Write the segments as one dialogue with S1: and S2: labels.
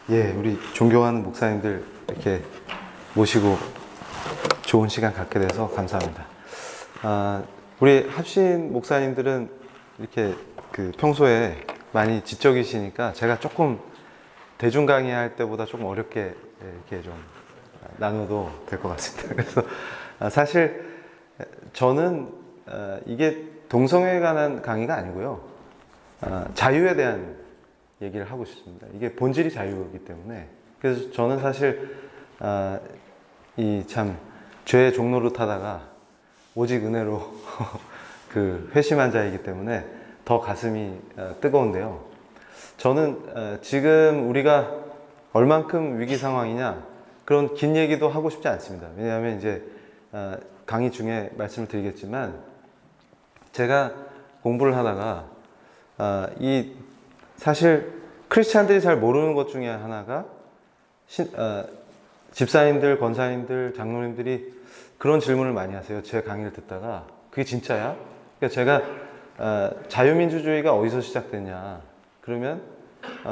S1: 예, 우리 존경하는 목사님들 이렇게 모시고 좋은 시간 갖게 돼서 감사합니다. 우리 합신 목사님들은 이렇게 평소에 많이 지적이시니까 제가 조금 대중 강의할 때보다 조금 어렵게 이렇게 좀 나눠도 될 것 같습니다. 그래서 사실 저는 이게 동성애에 관한 강의가 아니고요. 자유에 대한 얘기를 하고 싶습니다. 이게 본질이 자유이기 때문에. 그래서 저는 사실 이 참 죄의 종로를 타다가 오직 은혜로 회심한 자이기 때문에 더 가슴이 뜨거운데요. 저는 지금 우리가 얼만큼 위기 상황이냐 그런 긴 얘기도 하고 싶지 않습니다. 왜냐하면 이제 강의 중에 말씀을 드리겠지만 제가 공부를 하다가 사실 크리스찬들이 잘 모르는 것 중에 하나가 집사님들, 권사님들, 장로님들이 그런 질문을 많이 하세요. 제 강의를 듣다가 그게 진짜야? 그러니까 제가 자유민주주의가 어디서 시작됐냐 그러면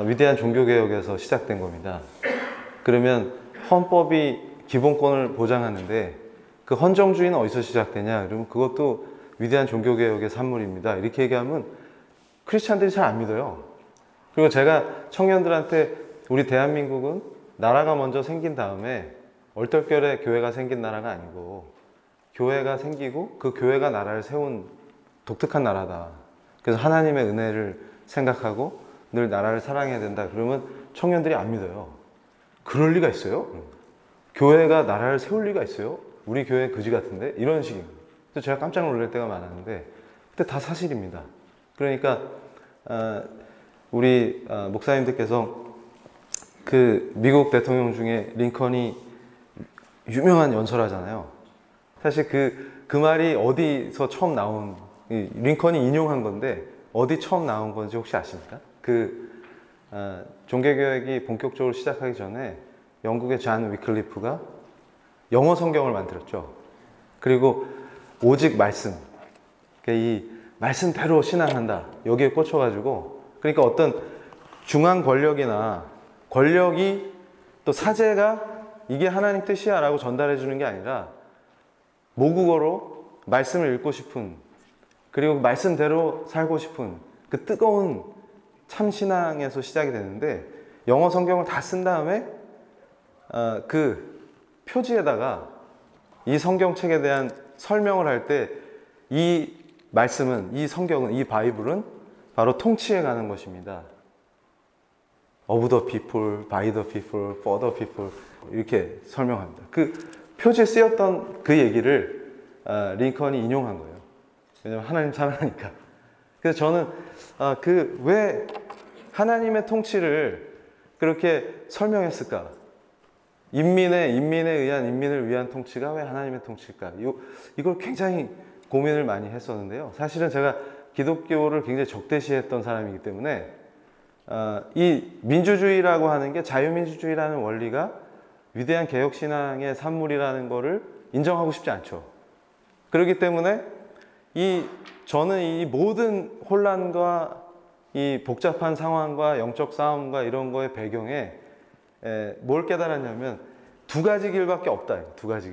S1: 위대한 종교개혁에서 시작된 겁니다. 그러면 헌법이 기본권을 보장하는데 그 헌정주의는 어디서 시작되냐 그러면 그것도 위대한 종교개혁의 산물입니다. 이렇게 얘기하면 크리스찬들이 잘 안 믿어요. 그리고 제가 청년들한테 우리 대한민국은 나라가 먼저 생긴 다음에 얼떨결에 교회가 생긴 나라가 아니고 교회가 생기고 그 교회가 나라를 세운 독특한 나라다. 그래서 하나님의 은혜를 생각하고 늘 나라를 사랑해야 된다. 그러면 청년들이 안 믿어요. 그럴 리가 있어요? 교회가 나라를 세울 리가 있어요? 우리 교회 그지 같은데? 이런 식입니다. 그래서 제가 깜짝 놀랄 때가 많았는데 그때 다 사실입니다. 그러니까 우리 목사님들께서 미국 대통령 중에 링컨이 유명한 연설하잖아요. 사실 그 말이 어디서 처음 나온, 링컨이 인용한 건데 어디 처음 나온 건지 혹시 아십니까? 종교개혁이 본격적으로 시작하기 전에 영국의 존 위클리프가 영어 성경을 만들었죠. 그리고 오직 말씀, 이 말씀대로 신앙한다. 여기에 꽂혀가지고, 그러니까 어떤 중앙 권력이나 권력이 또 사제가 이게 하나님 뜻이야 라고 전달해 주는 게 아니라 모국어로 말씀을 읽고 싶은, 그리고 말씀대로 살고 싶은 그 뜨거운 참신앙에서 시작이 되는데, 영어 성경을 다 쓴 다음에 그 표지에다가 이 성경책에 대한 설명을 할 때 이 말씀은, 이 성경은, 이 바이블은 바로 통치해 가는 것입니다. Of the people, by the people, for the people 이렇게 설명합니다. 그 표지에 쓰였던 그 얘기를 링컨이 인용한 거예요. 왜냐하면 하나님 사랑하니까. 그래서 저는 왜 하나님의 통치를 그렇게 설명했을까? 인민에 의한, 인민을 위한 통치가 왜 하나님의 통치일까? 이걸 굉장히 고민을 많이 했었는데요. 사실은 제가 기독교를 굉장히 적대시했던 사람이기 때문에 이 민주주의라고 하는 게, 자유민주주의라는 원리가 위대한 개혁신앙의 산물이라는 것을 인정하고 싶지 않죠. 그렇기 때문에 저는 이 모든 혼란과 이 복잡한 상황과 영적 싸움과 이런 거의 배경에 뭘 깨달았냐면 두 가지 길밖에 없다. 두 가지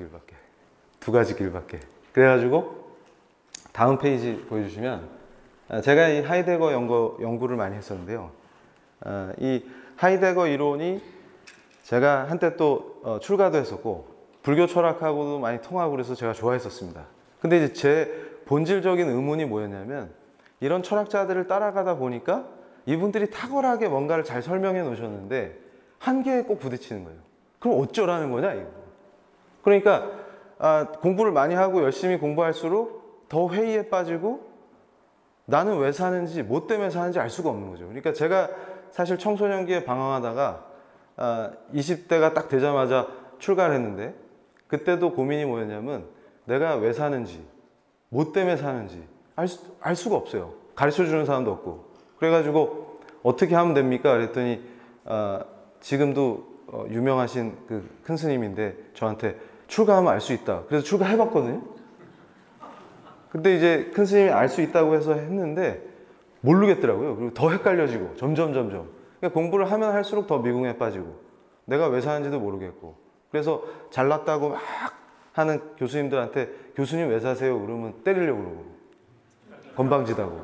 S1: 길밖에. 그래가지고 다음 페이지 보여주시면, 제가 이 하이데거 연구를 많이 했었는데요. 이 하이데거 이론이 제가 한때 또 출가도 했었고 불교 철학하고도 많이 통하고 그래서 제가 좋아했었습니다. 근데 이제 제 본질적인 의문이 뭐였냐면, 이런 철학자들을 따라가다 보니까 이분들이 탁월하게 뭔가를 잘 설명해 놓으셨는데 한계에 꼭 부딪히는 거예요. 그럼 어쩌라는 거냐 이거. 그러니까 공부를 많이 하고 열심히 공부할수록 더 회의에 빠지고 나는 왜 사는지, 뭐 때문에 사는지 알 수가 없는 거죠. 그러니까 제가 사실 청소년기에 방황하다가 20대가 딱 되자마자 출가를 했는데, 그때도 고민이 뭐였냐면 내가 왜 사는지, 뭐 때문에 사는지 알 수가 없어요. 가르쳐 주는 사람도 없고. 그래가지고 어떻게 하면 됩니까? 그랬더니 지금도 유명하신 그 큰 스님인데 저한테 출가하면 알 수 있다. 그래서 출가해봤거든요. 근데 이제 큰 스님이 알 수 있다고 해서 했는데 모르겠더라고요. 그리고 더 헷갈려지고 점점 그러니까 공부를 하면 할수록 더 미궁에 빠지고 내가 왜 사는지도 모르겠고 그래서 잘났다고 막 하는 교수님들한테 교수님 왜 사세요? 그러면 때리려고 그러고 건방지다고.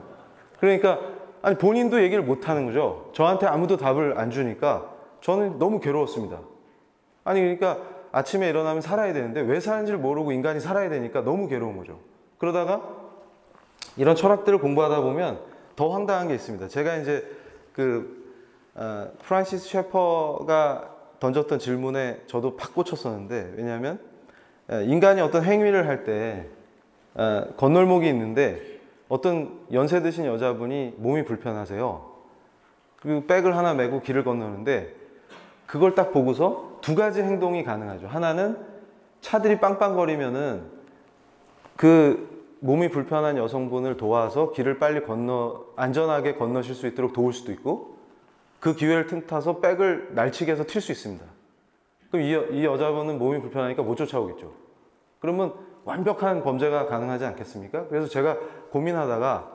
S1: 그러니까 아니 본인도 얘기를 못 하는 거죠. 저한테 아무도 답을 안 주니까 저는 너무 괴로웠습니다. 아니 그러니까 아침에 일어나면 살아야 되는데 왜 사는지를 모르고 인간이 살아야 되니까 너무 괴로운 거죠. 그러다가 이런 철학들을 공부하다 보면 더 황당한 게 있습니다. 제가 이제 프란시스 셰퍼가 던졌던 질문에 저도 팍 꽂혔었는데 왜냐하면 인간이 어떤 행위를 할 때 건널목이 있는데 어떤 연세 드신 여자분이 몸이 불편하세요. 그리고 백을 하나 메고 길을 건너는데 그걸 딱 보고서 두 가지 행동이 가능하죠. 하나는 차들이 빵빵거리면은 그 몸이 불편한 여성분을 도와서 길을 빨리 안전하게 건너실 수 있도록 도울 수도 있고 그 기회를 틈타서 백을 날치기 해서 튈 수 있습니다. 그럼 이 여자분은 몸이 불편하니까 못 쫓아오겠죠. 그러면 완벽한 범죄가 가능하지 않겠습니까? 그래서 제가 고민하다가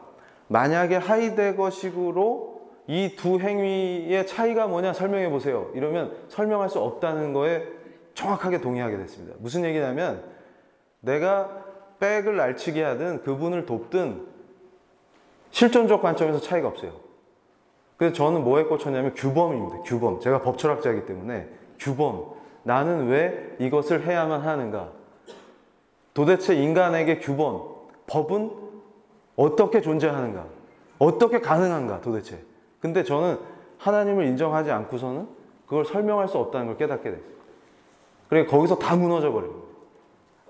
S1: 만약에 하이데거식으로 이 두 행위의 차이가 뭐냐 설명해 보세요. 이러면 설명할 수 없다는 거에 정확하게 동의하게 됐습니다. 무슨 얘기냐면 내가 백을 날치기 하든 그분을 돕든 실존적 관점에서 차이가 없어요. 그래서 저는 뭐에 꽂혔냐면 규범입니다. 규범. 제가 법철학자이기 때문에 규범. 나는 왜 이것을 해야만 하는가? 도대체 인간에게 규범, 법은 어떻게 존재하는가? 어떻게 가능한가 도대체? 근데 저는 하나님을 인정하지 않고서는 그걸 설명할 수 없다는 걸 깨닫게 됐어요. 그러니까 거기서 다 무너져 버려요.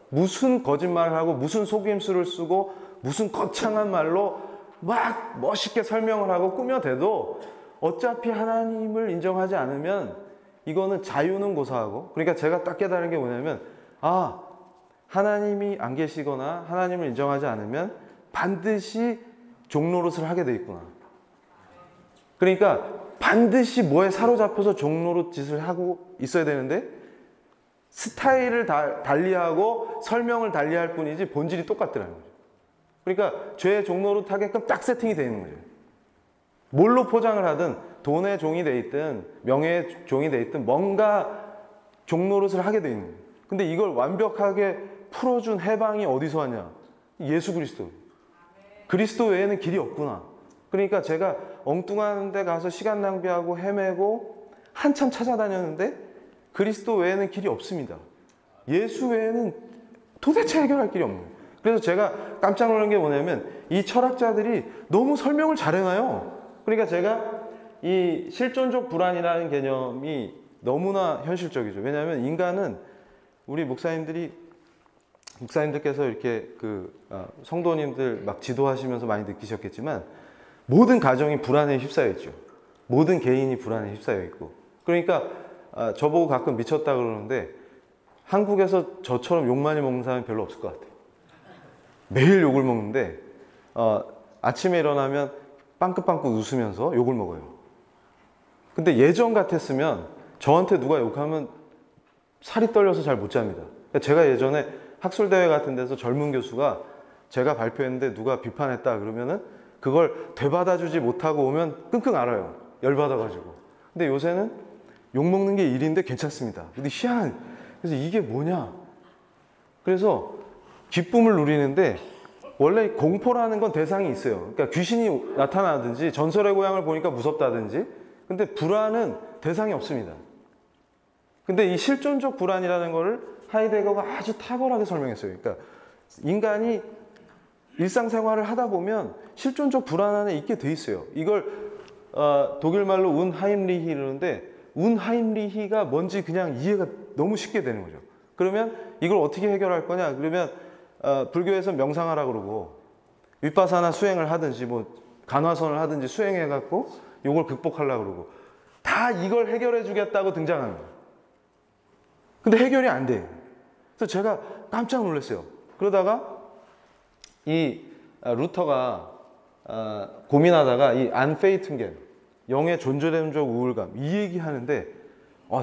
S1: 무슨 거짓말을 하고 무슨 속임수를 쓰고 무슨 거창한 말로 막 멋있게 설명을 하고 꾸며대도 어차피 하나님을 인정하지 않으면 이거는 자유는 고사하고 그러니까 제가 딱 깨달은 게 뭐냐면 하나님이 안 계시거나 하나님을 인정하지 않으면 반드시 종노릇을 하게 돼 있구나. 그러니까 반드시 뭐에 사로잡혀서 종노릇 짓을 하고 있어야 되는데 스타일을 달리하고 설명을 달리할 뿐이지 본질이 똑같더라는 거죠. 그러니까 죄의 종노릇 하게끔 딱 세팅이 되어 있는 거죠. 뭘로 포장을 하든 돈의 종이 돼 있든 명예의 종이 돼 있든 뭔가 종노릇을 하게 돼 있는 거예요. 근데 이걸 완벽하게 풀어준 해방이 어디서 왔냐? 예수 그리스도. 그리스도 외에는 길이 없구나. 그러니까 제가 엉뚱한 데 가서 시간 낭비하고 헤매고 한참 찾아다녔는데 그리스도 외에는 길이 없습니다. 예수 외에는 도대체 해결할 길이 없는 거예요. 그래서 제가 깜짝 놀란 게 뭐냐면 이 철학자들이 너무 설명을 잘 해놔요. 그러니까 제가 이 실존적 불안이라는 개념이 너무나 현실적이죠. 왜냐하면 인간은 우리 목사님들께서 이렇게 성도님들 막 지도하시면서 많이 느끼셨겠지만 모든 가정이 불안에 휩싸여 있죠. 모든 개인이 불안에 휩싸여 있고. 그러니까 저보고 가끔 미쳤다 그러는데 한국에서 저처럼 욕 많이 먹는 사람이 별로 없을 것 같아요. 매일 욕을 먹는데 아침에 일어나면 빵긋빵긋 웃으면서 욕을 먹어요. 근데 예전 같았으면 저한테 누가 욕하면 살이 떨려서 잘 못 잡니다. 제가 예전에 학술대회 같은 데서 젊은 교수가 제가 발표했는데 누가 비판했다 그러면은 그걸 되받아주지 못하고 오면 끙끙 앓아요. 열받아가지고. 근데 요새는 욕먹는 게 일인데 괜찮습니다. 근데 희한한, 그래서 이게 뭐냐? 그래서 기쁨을 누리는데 원래 공포라는 건 대상이 있어요. 그러니까 귀신이 나타나든지 전설의 고향을 보니까 무섭다든지 근데 불안은 대상이 없습니다. 근데 이 실존적 불안이라는 거를 하이데거가 아주 탁월하게 설명했어요. 그러니까 인간이 일상생활을 하다 보면 실존적 불안 안에 있게 돼 있어요. 이걸 독일 말로 운하임리히 이러는데 운하임리히가 뭔지 그냥 이해가 너무 쉽게 되는 거죠. 그러면 이걸 어떻게 해결할 거냐? 그러면 불교에서 명상하라 그러고 윗바사나 수행을 하든지 뭐 간화선을 하든지 수행해 갖고 이걸 극복하려고 그러고 다 이걸 해결해 주겠다고 등장하는 거예요. 근데 해결이 안 돼요. 그래서 제가 깜짝 놀랐어요. 그러다가 이 루터가 고민하다가 이 안페이튼겐 영의 존재됨적 우울감 이 얘기 하는데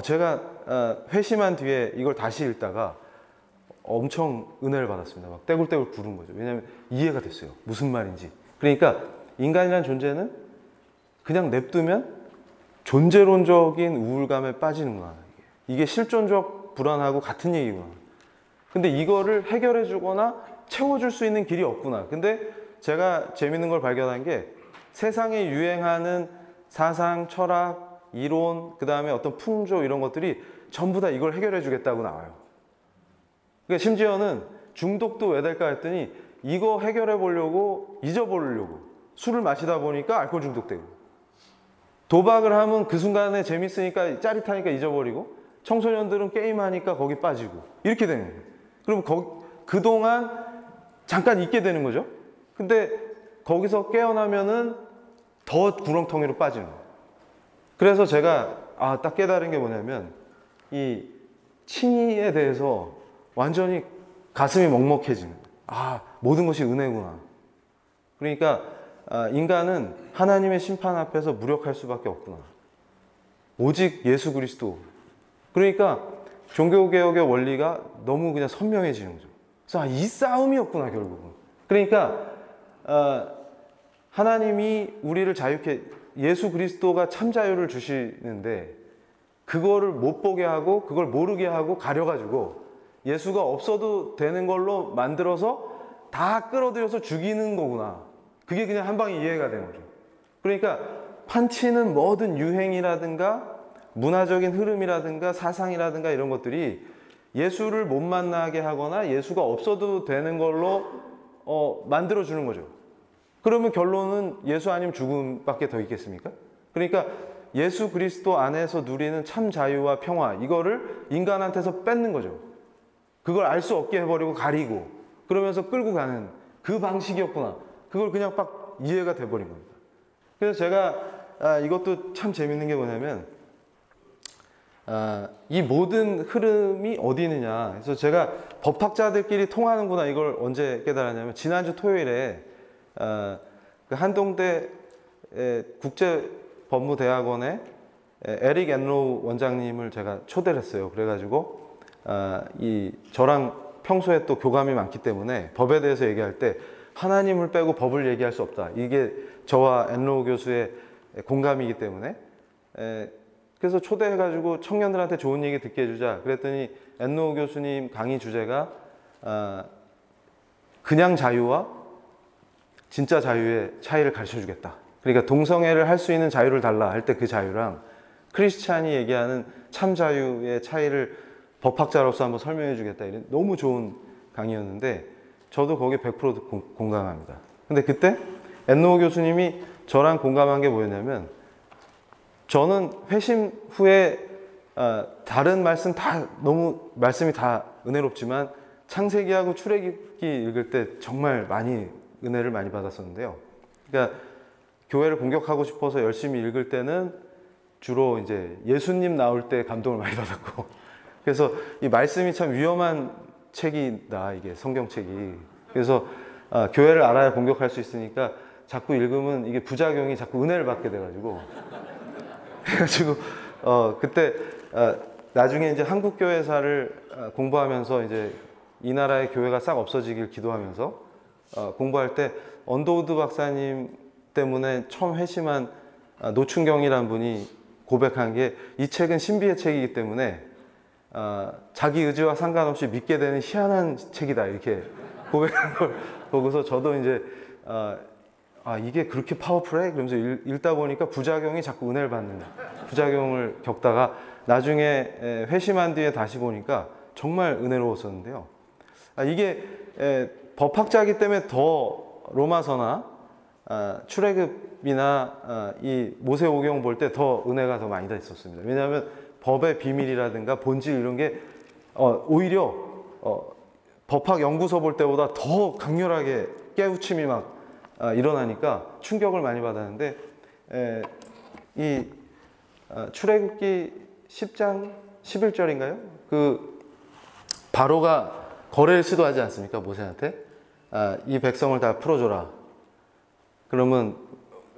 S1: 제가 회심한 뒤에 이걸 다시 읽다가 엄청 은혜를 받았습니다. 막 떼굴떼굴 구른 거죠. 왜냐하면 이해가 됐어요. 무슨 말인지. 그러니까 인간이라는 존재는 그냥 냅두면 존재론적인 우울감에 빠지는구나. 이게 실존적 불안하고 같은 얘기구나. 근데 이거를 해결해 주거나 채워줄 수 있는 길이 없구나. 근데 제가 재밌는 걸 발견한 게 세상에 유행하는 사상, 철학, 이론, 그 다음에 어떤 풍조 이런 것들이 전부 다 이걸 해결해 주겠다고 나와요. 그러니까 심지어는 중독도 왜 될까 했더니 이거 해결해 보려고 잊어버리려고 술을 마시다 보니까 알코올 중독되고, 도박을 하면 그 순간에 재밌으니까 짜릿하니까 잊어버리고, 청소년들은 게임하니까 거기 빠지고 이렇게 되는 거예요. 그럼 그동안 잠깐 잊게 되는 거죠. 근데 거기서 깨어나면은 더 구렁텅이로 빠지는 거예요. 그래서 제가 딱 깨달은 게 뭐냐면 이 칭의에 대해서 완전히 가슴이 먹먹해지는 거예요. 모든 것이 은혜구나. 그러니까 인간은 하나님의 심판 앞에서 무력할 수밖에 없구나. 오직 예수 그리스도. 그러니까 종교개혁의 원리가 너무 그냥 선명해지는 거죠. 그래서 이 싸움이었구나 결국은. 그러니까 하나님이 우리를 자유케, 예수 그리스도가 참 자유를 주시는데 그거를 못 보게 하고 그걸 모르게 하고 가려가지고 예수가 없어도 되는 걸로 만들어서 다 끌어들여서 죽이는 거구나. 그게 그냥 한 방에 이해가 되는 거죠. 그러니까 판치는 뭐든 유행이라든가 문화적인 흐름이라든가 사상이라든가 이런 것들이 예수를 못 만나게 하거나 예수가 없어도 되는 걸로 만들어주는 거죠. 그러면 결론은 예수 아니면 죽음밖에 더 있겠습니까? 그러니까 예수 그리스도 안에서 누리는 참 자유와 평화, 이거를 인간한테서 뺏는 거죠. 그걸 알 수 없게 해버리고 가리고 그러면서 끌고 가는 그 방식이었구나. 그걸 그냥 막 이해가 돼버린 겁니다. 그래서 제가 이것도 참 재밌는 게 뭐냐면 이 모든 흐름이 어디 있느냐. 그래서 제가 법학자들끼리 통하는구나 이걸 언제 깨달았냐면 지난주 토요일에 그 한동대 국제법무대학원에 에릭 앤로우 원장님을 제가 초대를 했어요. 그래가지고 저랑 평소에 또 교감이 많기 때문에 법에 대해서 얘기할 때 하나님을 빼고 법을 얘기할 수 없다. 이게 저와 앤로우 교수의 공감이기 때문에 그래서 초대해가지고 청년들한테 좋은 얘기 듣게 해주자. 그랬더니 앤로우 교수님 강의 주제가 그냥 자유와 진짜 자유의 차이를 가르쳐주겠다. 그러니까 동성애를 할 수 있는 자유를 달라 할 때 그 자유랑 크리스찬이 얘기하는 참 자유의 차이를 법학자로서 한번 설명해 주겠다. 이런 너무 좋은 강의였는데 저도 거기에 100% 공감합니다. 근데 그때 앤로우 교수님이 저랑 공감한 게 뭐였냐면 저는 회심 후에 다른 말씀 다 너무 말씀이 다 은혜롭지만 창세기하고 출애굽기 읽을 때 정말 많이 은혜를 많이 받았었는데요. 그러니까 교회를 공격하고 싶어서 열심히 읽을 때는 주로 이제 예수님 나올 때 감동을 많이 받았고, 그래서 이 말씀이 참 위험한 책이다, 이게 성경책이. 그래서 교회를 알아야 공격할 수 있으니까 자꾸 읽으면 이게 부작용이 자꾸 은혜를 받게 돼가지고 그래가지고 그때 나중에 이제 한국교회사를 공부하면서 이제 이 나라의 교회가 싹 없어지길 기도하면서 공부할 때 언더우드 박사님 때문에 처음 회심한 노춘경이라는 분이 고백한 게 이 책은 신비의 책이기 때문에 자기 의지와 상관없이 믿게 되는 희한한 책이다, 이렇게 고백한 걸 보고서 저도 이제 이게 그렇게 파워풀해? 그러면서 읽다 보니까 부작용이 자꾸 은혜를 받는 부작용을 겪다가 나중에 회심한 뒤에 다시 보니까 정말 은혜로웠었는데요. 이게 법학자이기 때문에 더 로마서나 출애굽이나 이 모세오경 볼 때 더 은혜가 더 많이 다 있었습니다. 왜냐하면 법의 비밀이라든가 본질 이런 게 오히려 법학 연구서 볼 때보다 더 강렬하게 깨우침이 막 일어나니까 충격을 많이 받았는데 이 출애굽기 10장 11절인가요? 그 바로가 거래를 시도하지 않습니까? 모세한테 이 백성을 다 풀어줘라. 그러면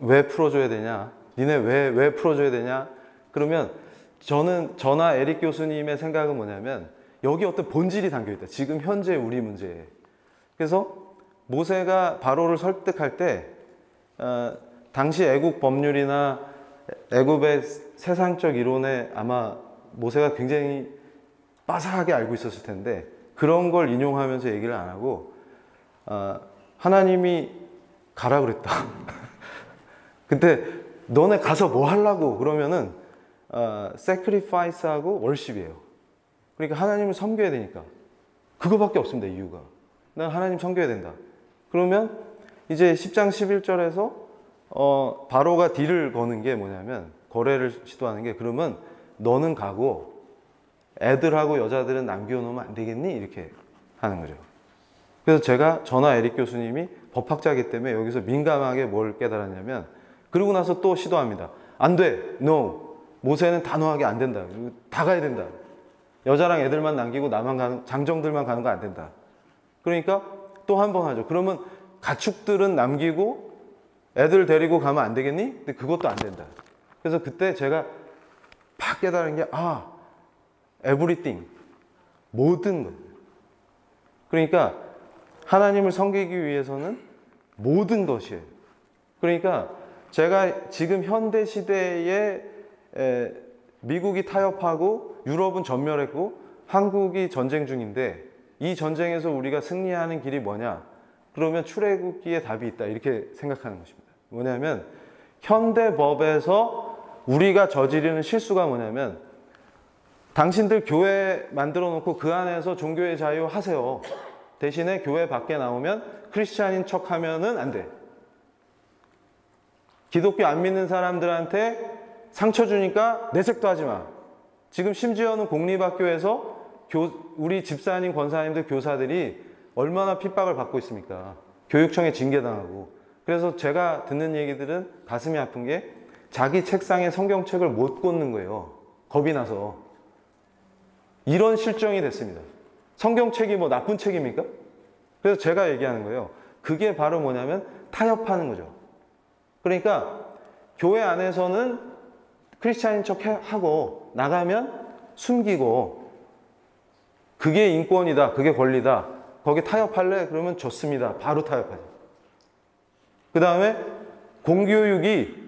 S1: 왜 풀어줘야 되냐? 니네 왜 풀어줘야 되냐? 그러면 저나 에릭 교수님의 생각은 뭐냐면 여기 어떤 본질이 담겨있다. 지금 현재 우리 문제에. 그래서 모세가 바로를 설득할 때 당시 애국 법률이나 애굽의 세상적 이론에 아마 모세가 굉장히 빠삭하게 알고 있었을 텐데 그런 걸 인용하면서 얘기를 안 하고 하나님이 가라 그랬다. 근데 너네 가서 뭐 하려고 그러면은 sacrifice하고 worship이에요. 그러니까 하나님을 섬겨야 되니까 그거밖에 없습니다. 이유가 난 하나님 섬겨야 된다. 그러면 이제 10장 11절에서 바로가 딜을 거는 게 뭐냐면 거래를 시도하는 게 그러면 너는 가고 애들하고 여자들은 남겨놓으면 안 되겠니? 이렇게 하는 거죠. 그래서 저나 에릭 교수님이 법학자이기 때문에 여기서 민감하게 뭘 깨달았냐면 그러고 나서 또 시도합니다. 안 돼. No. 모세는 단호하게 안 된다. 다 가야 된다. 여자랑 애들만 남기고 장정들만 가는 거 안 된다. 그러니까 또 한 번 하죠. 그러면 가축들은 남기고 애들 데리고 가면 안 되겠니? 근데 그것도 안 된다. 그래서 그때 제가 팍 깨달은 게 everything. 모든 것. 그러니까 하나님을 섬기기 위해서는 모든 것이에요. 그러니까 제가 지금 현대 시대에 미국이 타협하고 유럽은 전멸했고 한국이 전쟁 중인데 이 전쟁에서 우리가 승리하는 길이 뭐냐? 그러면 출애굽기에 답이 있다. 이렇게 생각하는 것입니다. 뭐냐면 현대법에서 우리가 저지르는 실수가 뭐냐면 당신들 교회 만들어 놓고 그 안에서 종교의 자유 하세요. 대신에 교회 밖에 나오면 크리스찬인 척 하면은 안 돼. 기독교 안 믿는 사람들한테 상처 주니까 내색도 하지 마. 지금 심지어는 공립학교에서 우리 집사님, 권사님들, 교사들이 얼마나 핍박을 받고 있습니까? 교육청에 징계당하고. 그래서 제가 듣는 얘기들은 가슴이 아픈 게 자기 책상에 성경책을 못 꽂는 거예요. 겁이 나서. 이런 실정이 됐습니다. 성경책이 뭐 나쁜 책입니까? 그래서 제가 얘기하는 거예요. 그게 바로 뭐냐면 타협하는 거죠. 그러니까 교회 안에서는 크리스찬인 척 하고 나가면 숨기고 그게 인권이다. 그게 권리다. 거기 타협할래? 그러면 좋습니다. 바로 타협하죠. 그 다음에 공교육이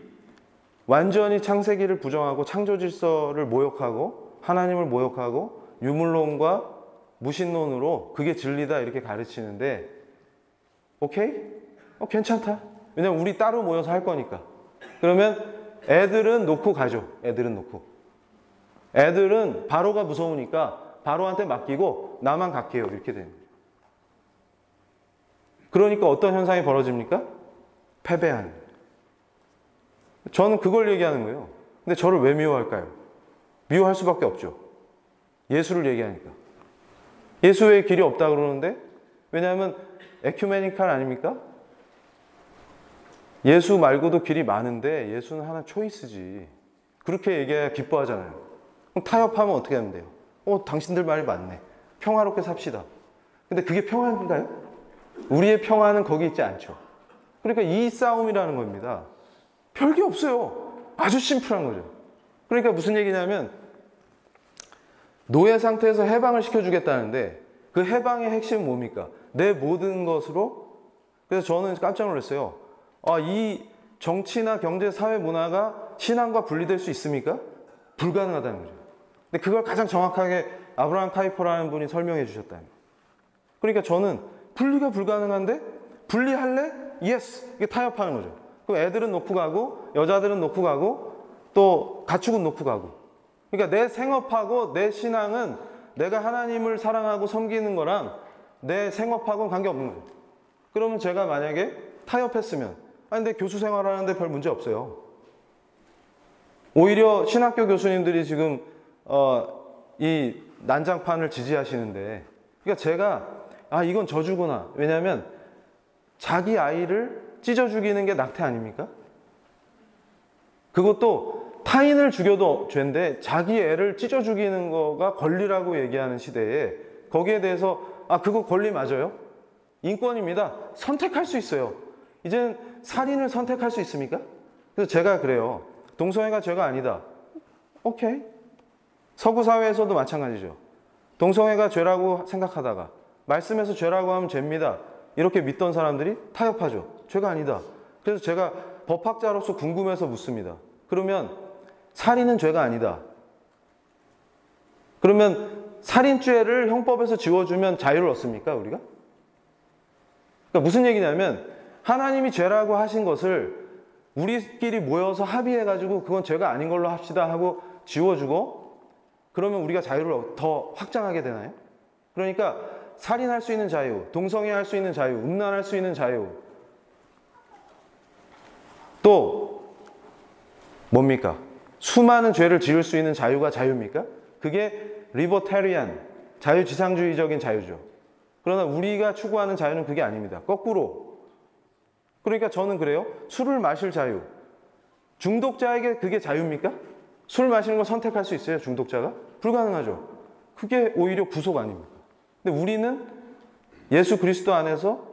S1: 완전히 창세기를 부정하고 창조 질서를 모욕하고 하나님을 모욕하고 유물론과 무신론으로 그게 진리다 이렇게 가르치는데 오케이? 괜찮다. 왜냐면 우리 따로 모여서 할 거니까. 그러면 애들은 놓고 가죠. 애들은 바로가 무서우니까 바로한테 맡기고 나만 갈게요. 이렇게 되는 거예요. 그러니까 어떤 현상이 벌어집니까? 패배하는 거예요. 저는 그걸 얘기하는 거예요. 근데 저를 왜 미워할까요? 미워할 수밖에 없죠. 예수를 얘기하니까. 예수 외에 길이 없다 그러는데 왜냐하면 에큐메니칼 아닙니까? 예수 말고도 길이 많은데 예수는 하나 초이스지. 그렇게 얘기해야 기뻐하잖아요. 그럼 타협하면 어떻게 하면 돼요? 당신들 말이 맞네. 평화롭게 삽시다. 근데 그게 평화인가요? 우리의 평화는 거기 있지 않죠. 그러니까 이 싸움이라는 겁니다. 별게 없어요. 아주 심플한 거죠. 그러니까 무슨 얘기냐면 노예 상태에서 해방을 시켜주겠다는데 그 해방의 핵심은 뭡니까? 내 모든 것으로. 그래서 저는 깜짝 놀랐어요. 이 정치나 경제, 사회, 문화가 신앙과 분리될 수 있습니까? 불가능하다는 거죠. 근데 그걸 가장 정확하게 아브라함 카이퍼라는 분이 설명해 주셨다는 거예요. 그러니까 저는 분리가 불가능한데 분리할래? 예스! 이게 타협하는 거죠. 그럼 애들은 놓고 가고 여자들은 놓고 가고 또 가축은 놓고 가고. 그러니까 내 생업하고 내 신앙은 내가 하나님을 사랑하고 섬기는 거랑 내 생업하고는 관계없는 거예요. 그러면 제가 만약에 타협했으면 근데 교수 생활하는데 별 문제 없어요. 오히려 신학교 교수님들이 지금 이 난장판을 지지하시는데 그러니까 제가 이건 저주구나. 왜냐하면 자기 아이를 찢어 죽이는 게 낙태 아닙니까? 그것도 타인을 죽여도 죄인데 자기 애를 찢어 죽이는 거가 권리라고 얘기하는 시대에 거기에 대해서 그거 권리 맞아요? 인권입니다. 선택할 수 있어요. 이제는 살인을 선택할 수 있습니까? 그래서 제가 그래요. 동성애가 죄가 아니다. 오케이. 서구 사회에서도 마찬가지죠. 동성애가 죄라고 생각하다가 말씀에서 죄라고 하면 죄입니다. 이렇게 믿던 사람들이 타협하죠. 죄가 아니다. 그래서 제가 법학자로서 궁금해서 묻습니다. 그러면 살인은 죄가 아니다. 그러면 살인죄를 형법에서 지워주면 자유를 얻습니까, 우리가? 그러니까 무슨 얘기냐면 하나님이 죄라고 하신 것을 우리끼리 모여서 합의해가지고 그건 죄가 아닌 걸로 합시다 하고 지워주고 그러면 우리가 자유를 더 확장하게 되나요? 그러니까 살인할 수 있는 자유, 동성애할 수 있는 자유, 음란할 수 있는 자유, 또 뭡니까? 수많은 죄를 지을 수 있는 자유가 자유입니까? 그게 리버테리안, 자유지상주의적인 자유죠. 그러나 우리가 추구하는 자유는 그게 아닙니다. 거꾸로. 그러니까 저는 그래요. 술을 마실 자유. 중독자에게 그게 자유입니까? 술 마시는 걸 선택할 수 있어요, 중독자가? 불가능하죠. 그게 오히려 구속 아닙니까? 근데 우리는 예수 그리스도 안에서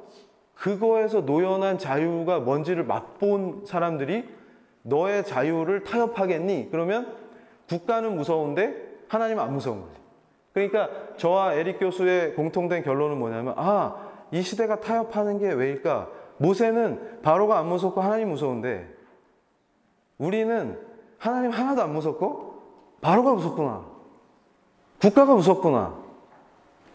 S1: 그거에서 노연한 자유가 뭔지를 맛본 사람들이 너의 자유를 타협하겠니? 그러면 국가는 무서운데 하나님은 안 무서운 거지. 그러니까 저와 에릭 교수의 공통된 결론은 뭐냐면 이 시대가 타협하는 게 왜일까? 모세는 바로가 안 무섭고 하나님 무서운데 우리는 하나님 하나도 안 무섭고 바로가 무섭구나. 국가가 무섭구나.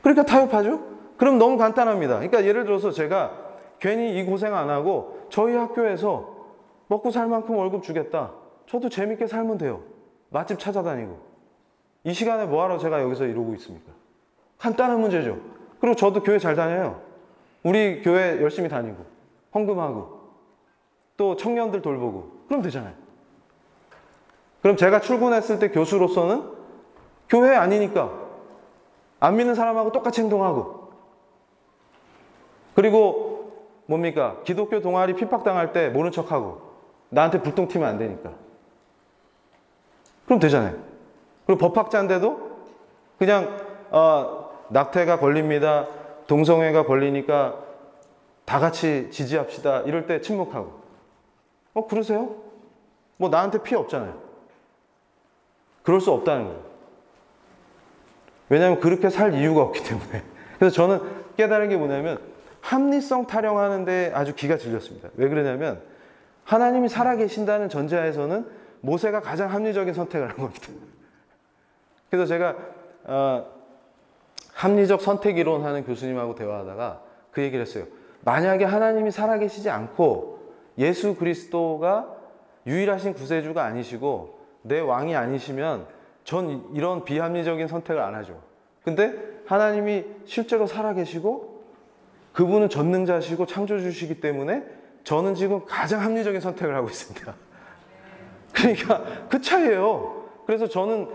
S1: 그러니까 타협하죠? 그럼 너무 간단합니다. 그러니까 예를 들어서 제가 괜히 이 고생 안 하고 저희 학교에서 먹고 살 만큼 월급 주겠다. 저도 재밌게 살면 돼요. 맛집 찾아다니고. 이 시간에 뭐하러 제가 여기서 이러고 있습니까? 간단한 문제죠. 그리고 저도 교회 잘 다녀요. 우리 교회 열심히 다니고 헌금하고 또 청년들 돌보고 그럼 되잖아요. 그럼 제가 출근했을 때 교수로서는 교회 아니니까 안 믿는 사람하고 똑같이 행동하고 그리고 뭡니까? 기독교 동아리 핍박당할 때 모른 척하고 나한테 불똥 튀면 안 되니까 그럼 되잖아요. 그리고 법학자인데도 그냥 낙태가 걸립니다. 동성애가 걸리니까 다 같이 지지합시다. 이럴 때 침묵하고 그러세요? 뭐 나한테 피해 없잖아요. 그럴 수 없다는 거예요. 왜냐하면 그렇게 살 이유가 없기 때문에. 그래서 저는 깨달은 게 뭐냐면 합리성 타령하는데 아주 기가 질렸습니다. 왜 그러냐면 하나님이 살아계신다는 전제하에서는 모세가 가장 합리적인 선택을 한 겁니다. 그래서 제가 합리적 선택 이론 하는 교수님하고 대화하다가 그 얘기를 했어요. 만약에 하나님이 살아계시지 않고 예수 그리스도가 유일하신 구세주가 아니시고 내 왕이 아니시면 전 이런 비합리적인 선택을 안 하죠. 근데 하나님이 실제로 살아계시고 그분은 전능자시고 창조주시기 때문에 저는 지금 가장 합리적인 선택을 하고 있습니다. 그러니까 그 차이예요. 그래서 저는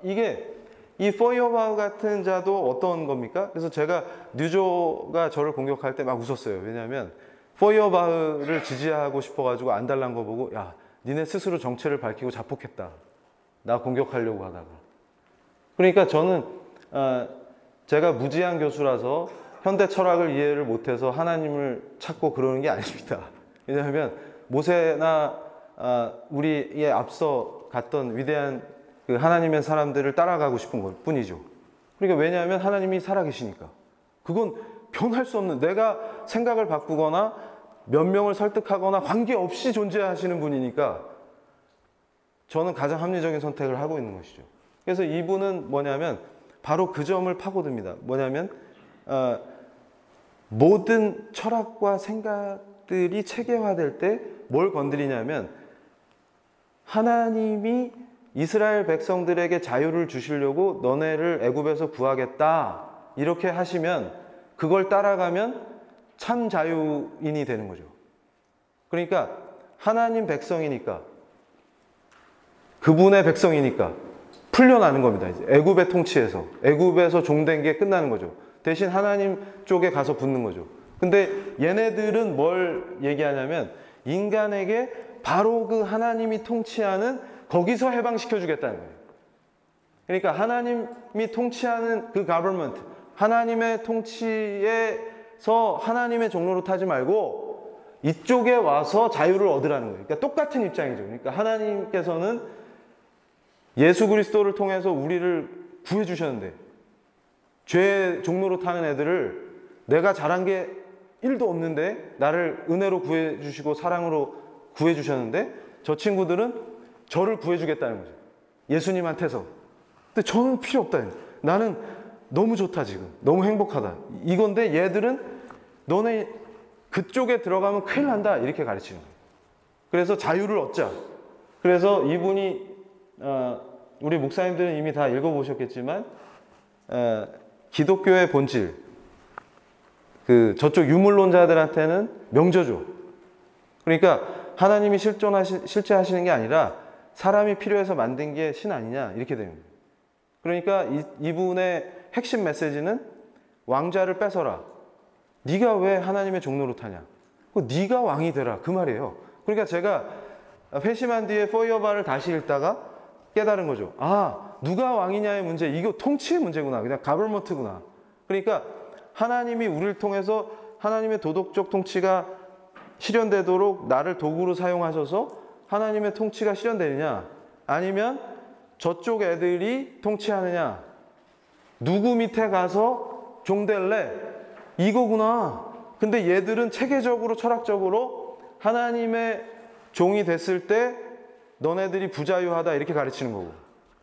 S1: 이게 이 포이어바우 같은 자도 어떤 겁니까? 그래서 제가 뉴조가 저를 공격할 때 막 웃었어요. 왜냐하면 포이어바우를 지지하고 싶어가지고 안달난 거 보고 야, 니네 스스로 정체를 밝히고 자폭했다. 나 공격하려고 하다가. 그러니까 저는 제가 무지한 교수라서 현대 철학을 이해를 못해서 하나님을 찾고 그러는 게 아닙니다. 왜냐하면 모세나 우리의 앞서 갔던 위대한 그 하나님의 사람들을 따라가고 싶은 것 뿐이죠. 그러니까 왜냐하면 하나님이 살아계시니까. 그건 변할 수 없는, 내가 생각을 바꾸거나 몇 명을 설득하거나 관계없이 존재하시는 분이니까 저는 가장 합리적인 선택을 하고 있는 것이죠. 그래서 이분은 뭐냐면 바로 그 점을 파고듭니다. 뭐냐면 모든 철학과 생각들이 체계화될 때 뭘 건드리냐면 하나님이 이스라엘 백성들에게 자유를 주시려고 너네를 애굽에서 구하겠다 이렇게 하시면 그걸 따라가면 참 자유인이 되는 거죠. 그러니까 하나님 백성이니까 그분의 백성이니까 풀려나는 겁니다. 이제 애굽의 통치에서 애굽에서 종된 게 끝나는 거죠. 대신 하나님 쪽에 가서 붙는 거죠. 근데 얘네들은 뭘 얘기하냐면 인간에게 바로 그 하나님이 통치하는 거기서 해방시켜 주겠다는 거예요. 그러니까 하나님이 통치하는 그 government, 하나님의 통치에서 하나님의 종로로 타지 말고 이쪽에 와서 자유를 얻으라는 거예요. 그러니까 똑같은 입장이죠. 그러니까 하나님께서는 예수 그리스도를 통해서 우리를 구해 주셨는데 죄의 종로로 타는 애들을 내가 잘한 게 1도 없는데 나를 은혜로 구해 주시고 사랑으로 구해 주셨는데 저 친구들은 저를 구해주겠다는 거죠. 예수님한테서. 근데 저는 필요 없다. 나는 너무 좋다 지금. 너무 행복하다. 이건데 얘들은 너네 그쪽에 들어가면 큰일 난다. 이렇게 가르치는 거예요. 그래서 자유를 얻자. 그래서 이분이 우리 목사님들은 이미 다 읽어보셨겠지만 기독교의 본질, 저쪽 유물론자들한테는 명저죠. 그러니까 하나님이 실제 하시는 게 아니라 사람이 필요해서 만든 게 신 아니냐 이렇게 됩니다. 그러니까 이분의 핵심 메시지는 왕좌를 뺏어라. 네가 왜 하나님의 종로로 타냐? 네가 왕이 되라 그 말이에요. 그러니까 제가 회심한 뒤에 포이어바를 다시 읽다가 깨달은 거죠. 누가 왕이냐의 문제, 이거 통치의 문제구나. 그냥 가버먼트구나. 그러니까 하나님이 우리를 통해서 하나님의 도덕적 통치가 실현되도록 나를 도구로 사용하셔서 하나님의 통치가 실현되느냐, 아니면 저쪽 애들이 통치하느냐, 누구 밑에 가서 종 될래, 이거구나. 근데 얘들은 체계적으로 철학적으로 하나님의 종이 됐을 때 너네들이 부자유하다 이렇게 가르치는 거고,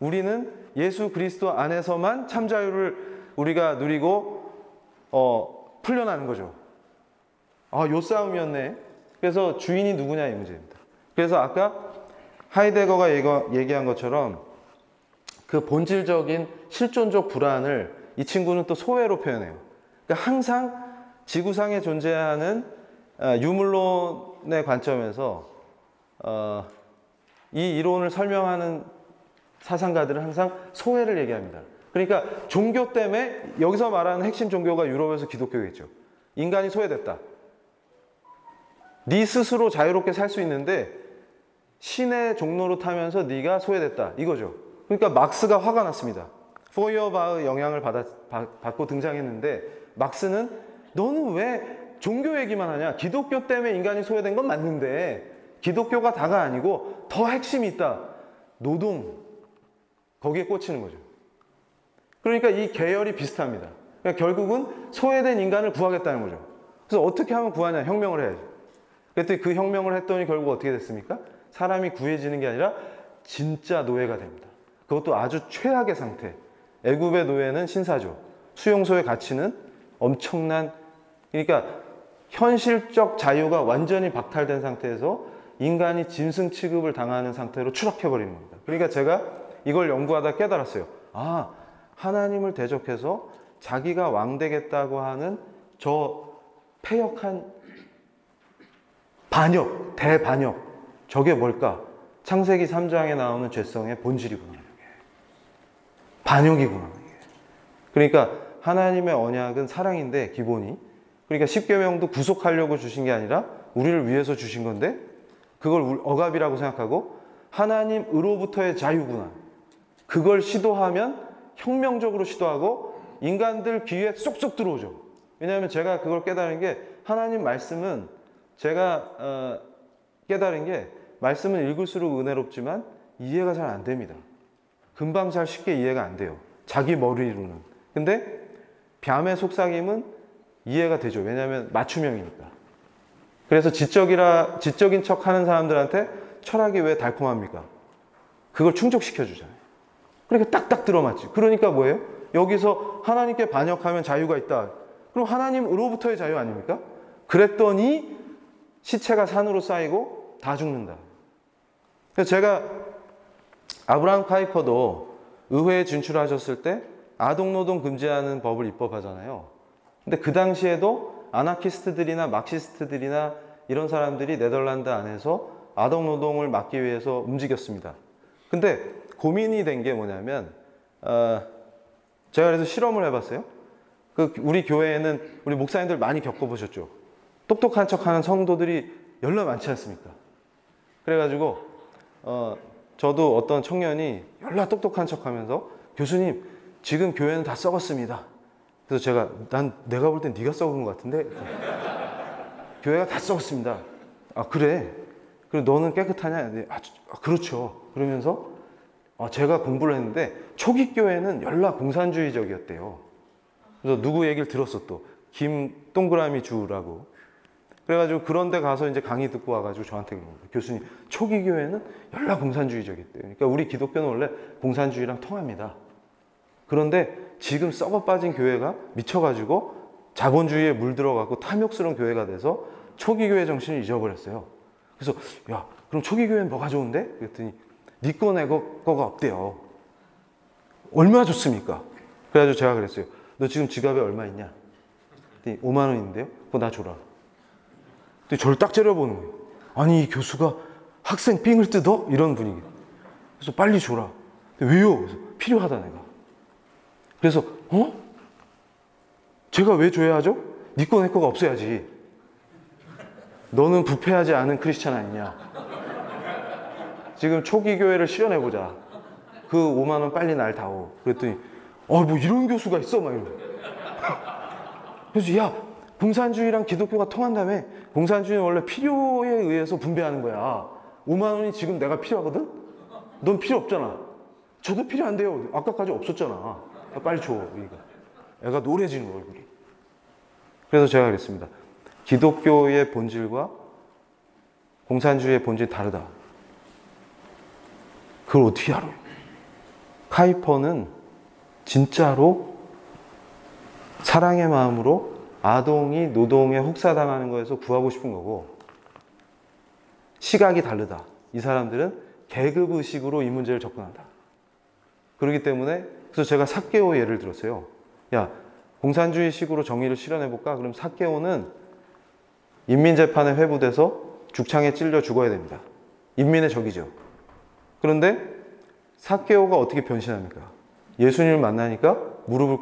S1: 우리는 예수 그리스도 안에서만 참 자유를 우리가 누리고 풀려나는 거죠. 요 싸움이었네. 그래서 주인이 누구냐 이 문제입니다. 그래서 아까 하이데거가 얘기한 것처럼 그 본질적인 실존적 불안을 이 친구는 또 소외로 표현해요. 그러니까 항상 지구상에 존재하는 유물론의 관점에서 이 이론을 설명하는 사상가들은 항상 소외를 얘기합니다. 그러니까 종교 때문에, 여기서 말하는 핵심 종교가 유럽에서 기독교겠죠. 인간이 소외됐다. 네 스스로 자유롭게 살 수 있는데 신의 종로로 타면서 네가 소외됐다 이거죠. 그러니까 막스가 화가 났습니다. 포이어바의 영향을 받고 등장했는데, 막스는 너는 왜 종교 얘기만 하냐? 기독교 때문에 인간이 소외된 건 맞는데 기독교가 다가 아니고 더 핵심이 있다. 노동. 거기에 꽂히는 거죠. 그러니까 이 계열이 비슷합니다. 그러니까 결국은 소외된 인간을 구하겠다는 거죠. 그래서 어떻게 하면 구하냐? 혁명을 해야지. 그랬더니 그 혁명을 했더니 결국 어떻게 됐습니까? 사람이 구해지는 게 아니라 진짜 노예가 됩니다. 그것도 아주 최악의 상태. 애굽의 노예는 신사죠. 수용소에 갇히는 엄청난, 그러니까 현실적 자유가 완전히 박탈된 상태에서 인간이 짐승 취급을 당하는 상태로 추락해버리는 겁니다. 그러니까 제가 이걸 연구하다 깨달았어요. 하나님을 대적해서 자기가 왕 되겠다고 하는 저 패역한 반역, 대반역, 저게 뭘까? 창세기 3장에 나오는 죄성의 본질이구나. 반역이구나. 그러니까 하나님의 언약은 사랑인데 기본이, 그러니까 십계명도 구속하려고 주신 게 아니라 우리를 위해서 주신 건데 그걸 억압이라고 생각하고 하나님으로부터의 자유구나. 그걸 시도하면 혁명적으로 시도하고 인간들 귀에 쏙쏙 들어오죠. 왜냐하면 제가 그걸 깨달은 게, 하나님 말씀은 제가 깨달은 게, 말씀은 읽을수록 은혜롭지만 이해가 잘 안 됩니다. 금방 잘 쉽게 이해가 안 돼요. 자기 머리로는. 근데 뱀의 속삭임은 이해가 되죠. 왜냐하면 맞춤형이니까. 그래서 지적인 척 하는 사람들한테 철학이 왜 달콤합니까? 그걸 충족시켜 주잖아요. 그러니까 딱딱 들어맞지. 그러니까 뭐예요? 여기서 하나님께 반역하면 자유가 있다. 그럼 하나님으로부터의 자유 아닙니까? 그랬더니 시체가 산으로 쌓이고 다 죽는다. 그래서 제가 아브라함 카이퍼도 의회에 진출하셨을 때 아동노동 금지하는 법을 입법하잖아요. 근데 그 당시에도 아나키스트들이나 막시스트들이나 이런 사람들이 네덜란드 안에서 아동노동을 막기 위해서 움직였습니다. 근데 고민이 된 게 뭐냐면, 제가 그래서 실험을 해봤어요. 우리 교회에는 우리 목사님들 많이 겪어보셨죠? 똑똑한 척하는 성도들이 열나 많지 않습니까? 그래가지고 저도 어떤 청년이 열나 똑똑한 척하면서, 교수님 지금 교회는 다 썩었습니다. 그래서 제가, 내가 볼 땐 네가 썩은 것 같은데. 교회가 다 썩었습니다. 그래? 그리고 너는 깨끗하냐? 네. 그렇죠. 그러면서 제가 공부를 했는데 초기 교회는 열나 공산주의적이었대요. 그래서 누구 얘기를 들었어, 또 김 동그라미 주라고. 그래가지고 그런 데 가서 이제 강의 듣고 와가지고 저한테 그런 거예요. 교수님, 초기 교회는 연락 공산주의적이었대요. 그러니까 우리 기독교는 원래 공산주의랑 통합니다. 그런데 지금 썩어 빠진 교회가 미쳐가지고 자본주의에 물들어가고 탐욕스러운 교회가 돼서 초기 교회 정신을 잊어버렸어요. 그래서 야, 그럼 초기 교회는 뭐가 좋은데? 그랬더니 네 거 내 거가 없대요. 얼마 줬습니까? 그래가지고 제가 그랬어요. 너 지금 지갑에 얼마 있냐? 5만 원인데요? 그거 나 줘라. 근데 저를 딱 째려보는 거예요. 아니, 이 교수가 학생 삥을 뜯어? 이런 분위기. 그래서 빨리 줘라. 근데 왜요? 그래서 필요하다 내가. 그래서 제가 왜 줘야 하죠? 네 거 내 거가 없어야지. 너는 부패하지 않은 크리스찬 아니냐? 지금 초기 교회를 실현해보자. 그 5만 원 빨리 날 다오. 그랬더니 뭐 이런 교수가 있어? 막 이러고. 그래서 야, 공산주의랑 기독교가 통한다며. 공산주의는 원래 필요에 의해서 분배하는 거야. 5만 원이 지금 내가 필요하거든? 넌 필요 없잖아. 저도 필요한데요. 아까까지 없었잖아. 빨리 줘. 애가 노래지는 거야, 얼굴이. 그래서 제가 그랬습니다. 기독교의 본질과 공산주의의 본질이 다르다. 그걸 어떻게 알아요? 카이퍼는 진짜로 사랑의 마음으로 아동이 노동에 혹사당하는 거에서 구하고 싶은 거고, 시각이 다르다. 이 사람들은 계급의식으로 이 문제를 접근한다. 그렇기 때문에 그래서 제가 삭개오 예를 들었어요. 야, 공산주의식으로 정의를 실현해볼까? 그럼 삭개오는 인민재판에 회부돼서 죽창에 찔려 죽어야 됩니다. 인민의 적이죠. 그런데 삭개오가 어떻게 변신합니까? 예수님을 만나니까 무릎을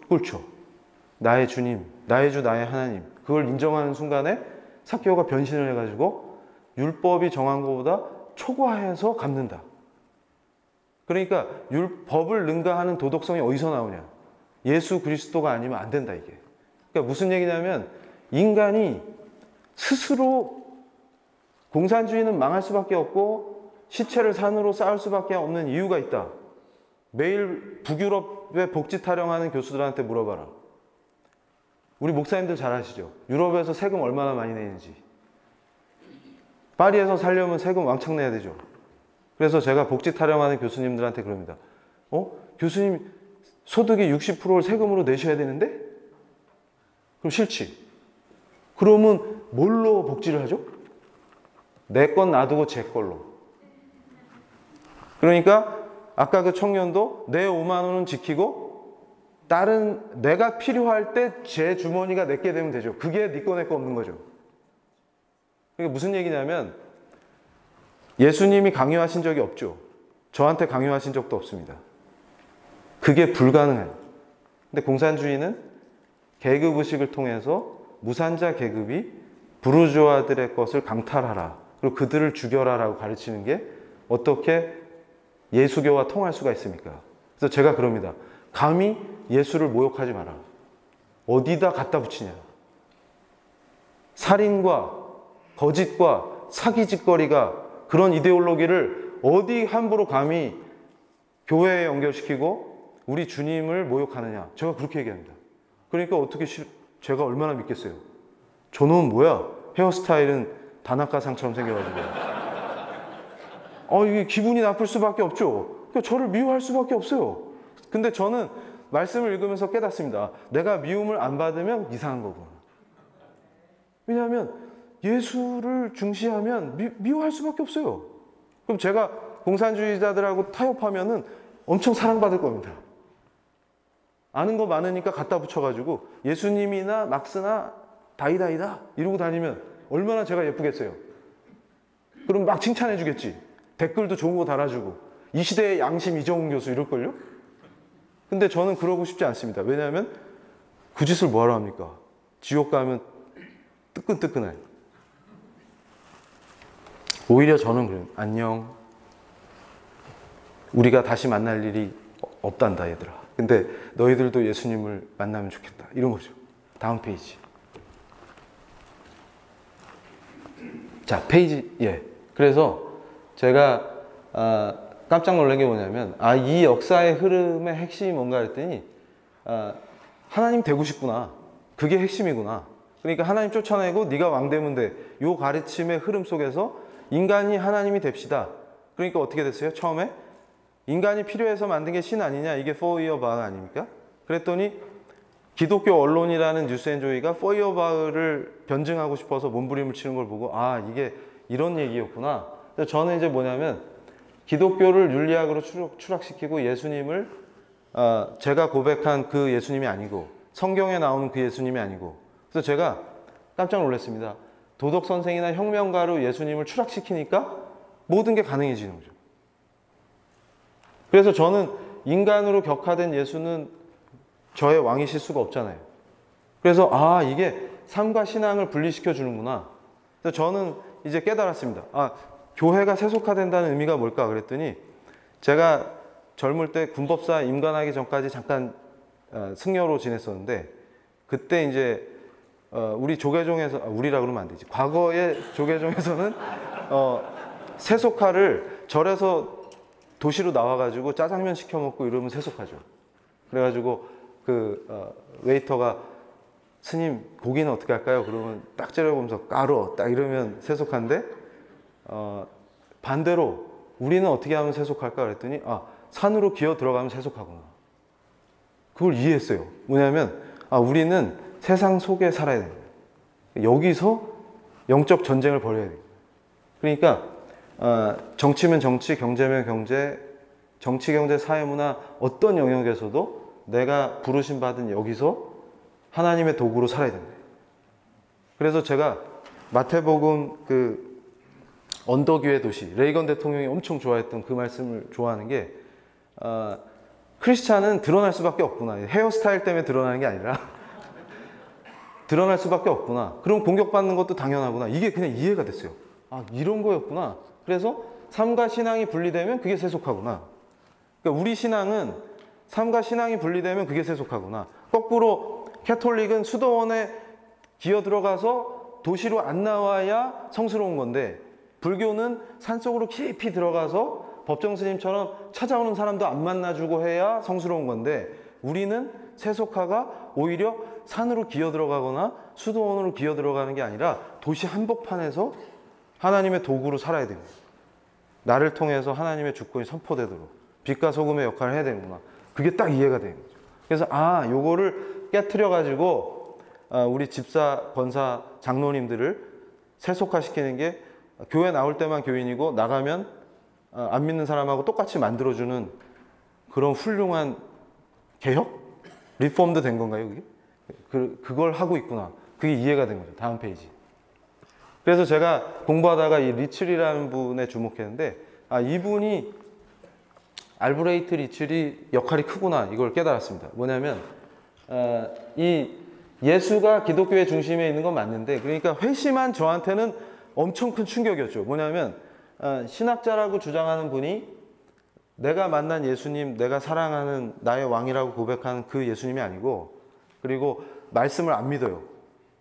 S1: 꿇죠. 나의 주님, 나의 주, 나의 하나님. 그걸 인정하는 순간에 삭개오가 변신을 해가지고 율법이 정한 것보다 초과해서 갚는다. 그러니까 법을 능가하는 도덕성이 어디서 나오냐? 예수 그리스도가 아니면 안 된다, 이게. 그러니까 무슨 얘기냐면 인간이 스스로 공산주의는 망할 수밖에 없고 시체를 산으로 쌓을 수밖에 없는 이유가 있다. 매일 북유럽에 복지 타령하는 교수들한테 물어봐라. 우리 목사님들 잘 아시죠? 유럽에서 세금 얼마나 많이 내는지. 파리에서 살려면 세금 왕창 내야 되죠. 그래서 제가 복지 타령하는 교수님들한테 그럽니다. 교수님 소득의 60%를 세금으로 내셔야 되는데? 그럼 싫지. 그러면 뭘로 복지를 하죠? 내 건 놔두고 제 걸로. 그러니까 아까 그 청년도 내 5만 원은 지키고 다른 내가 필요할 때 제 주머니가 내게 되면 되죠. 그게 네 거 내 거 없는 거죠. 그러니까 무슨 얘기냐면 예수님이 강요하신 적이 없죠. 저한테 강요하신 적도 없습니다. 그게 불가능해요. 근데 공산주의는 계급의식을 통해서 무산자 계급이 부르주아들의 것을 강탈하라. 그리고 그들을 죽여라 라고 가르치는 게 어떻게 예수교와 통할 수가 있습니까? 그래서 제가 그럽니다. 감히 예수를 모욕하지 마라. 어디다 갖다 붙이냐. 살인과 거짓과 사기짓거리가 그런 이데올로기를 어디 함부로 감히 교회에 연결시키고 우리 주님을 모욕하느냐. 제가 그렇게 얘기합니다. 그러니까 어떻게 제가 얼마나 믿겠어요. 저놈은 뭐야? 헤어스타일은 다나카상처럼 생겨가지고. 이게 기분이 나쁠 수밖에 없죠. 그러니까 저를 미워할 수밖에 없어요. 근데 저는 말씀을 읽으면서 깨닫습니다. 내가 미움을 안 받으면 이상한 거구나. 왜냐하면 예수를 중시하면 미워할 수밖에 없어요. 그럼 제가 공산주의자들하고 타협하면은 엄청 사랑받을 겁니다. 아는 거 많으니까 갖다 붙여가지고 예수님이나 막스나 다이다이다 이러고 다니면 얼마나 제가 예쁘겠어요. 그럼 막 칭찬해 주겠지. 댓글도 좋은 거 달아주고 이 시대의 양심 이정훈 교수 이럴걸요? 근데 저는 그러고 싶지 않습니다. 왜냐하면 그 짓을 뭐하러 합니까? 지옥 가면 뜨끈뜨끈해. 오히려 저는 그래요. 안녕. 우리가 다시 만날 일이 없단다 얘들아. 근데 너희들도 예수님을 만나면 좋겠다. 이런 거죠. 다음 페이지. 자, 페이지. 예. 그래서 제가 깜짝 놀란 게 뭐냐면 이 역사의 흐름의 핵심이 뭔가 했더니 하나님 되고 싶구나. 그게 핵심이구나. 그러니까 하나님 쫓아내고 네가 왕 되면 돼. 요 가르침의 흐름 속에서 인간이 하나님이 됩시다. 그러니까 어떻게 됐어요? 처음에 인간이 필요해서 만든 게 신 아니냐? 이게 포이어바흐 아닙니까? 그랬더니 기독교 언론이라는 뉴스앤조이가 포이어바흐를 변증하고 싶어서 몸부림을 치는 걸 보고 아, 이게 이런 얘기였구나. 그래서 저는 이제 뭐냐면 기독교를 윤리학으로 추락시키고 예수님을 제가 고백한 그 예수님이 아니고 성경에 나오는 그 예수님이 아니고, 그래서 제가 깜짝 놀랐습니다. 도덕 선생이나 혁명가로 예수님을 추락시키니까 모든 게 가능해지는 거죠. 그래서 저는 인간으로 격화된 예수는 저의 왕이실 수가 없잖아요. 그래서 아, 이게 삶과 신앙을 분리시켜 주는구나. 그래서 저는 이제 깨달았습니다. 아, 교회가 세속화된다는 의미가 뭘까 그랬더니, 제가 젊을 때 군법사 임관하기 전까지 잠깐 승려로 지냈었는데, 그때 이제 우리 조계종에서 우리라 그러면 안 되지. 과거의 조계종에서는 세속화를 절에서 도시로 나와가지고 짜장면 시켜 먹고 이러면 세속화죠. 그래가지고 웨이터가 스님 고기는 어떻게 할까요? 그러면 딱 째려보면서 까로 딱 이러면 세속화인데, 반대로 우리는 어떻게 하면 세속할까 그랬더니 아, 산으로 기어 들어가면 세속하구나. 그걸 이해했어요. 뭐냐면 우리는 세상 속에 살아야 돼요. 여기서 영적 전쟁을 벌여야 돼요. 그러니까 정치면 정치, 경제면 경제, 정치, 경제, 사회, 문화 어떤 영역에서도 내가 부르심 받은 여기서 하나님의 도구로 살아야 된다. 그래서 제가 마태복음 언덕 위의 도시, 레이건 대통령이 엄청 좋아했던 그 말씀을 좋아하는 게 크리스찬은 드러날 수밖에 없구나. 헤어스타일 때문에 드러나는 게 아니라 드러날 수밖에 없구나. 그럼 공격받는 것도 당연하구나. 이게 그냥 이해가 됐어요. 아, 이런 거였구나. 그래서 삶과 신앙이 분리되면 그게 세속화구나. 그러니까 우리 신앙은 삶과 신앙이 분리되면 그게 세속화구나. 거꾸로 캐톨릭은 수도원에 기어 들어가서 도시로 안 나와야 성스러운 건데, 불교는 산속으로 깊이 들어가서 법정 스님처럼 찾아오는 사람도 안 만나주고 해야 성스러운 건데, 우리는 세속화가 오히려 산으로 기어 들어가거나 수도원으로 기어 들어가는 게 아니라 도시 한복판에서 하나님의 도구로 살아야 됩니다. 나를 통해서 하나님의 주권이 선포되도록 빛과 소금의 역할을 해야 되는구나. 그게 딱 이해가 되는 거죠. 그래서 요거를 깨트려 가지고 우리 집사, 권사, 장로님들을 세속화시키는 게 교회 나올 때만 교인이고 나가면 안 믿는 사람하고 똑같이 만들어주는 그런 훌륭한 개혁? 리폼도 된 건가요, 그게? 그걸 하고 있구나. 그게 이해가 된 거죠. 다음 페이지. 그래서 제가 공부하다가 이 리첼이라는 분에 주목했는데, 이분이 알브레이트 리첼이 역할이 크구나, 이걸 깨달았습니다. 뭐냐면 이 예수가 기독교의 중심에 있는 건 맞는데, 그러니까 회심한 저한테는 엄청 큰 충격이었죠. 뭐냐면 신학자라고 주장하는 분이 내가 만난 예수님, 내가 사랑하는 나의 왕이라고 고백하는 그 예수님이 아니고, 그리고 말씀을 안 믿어요.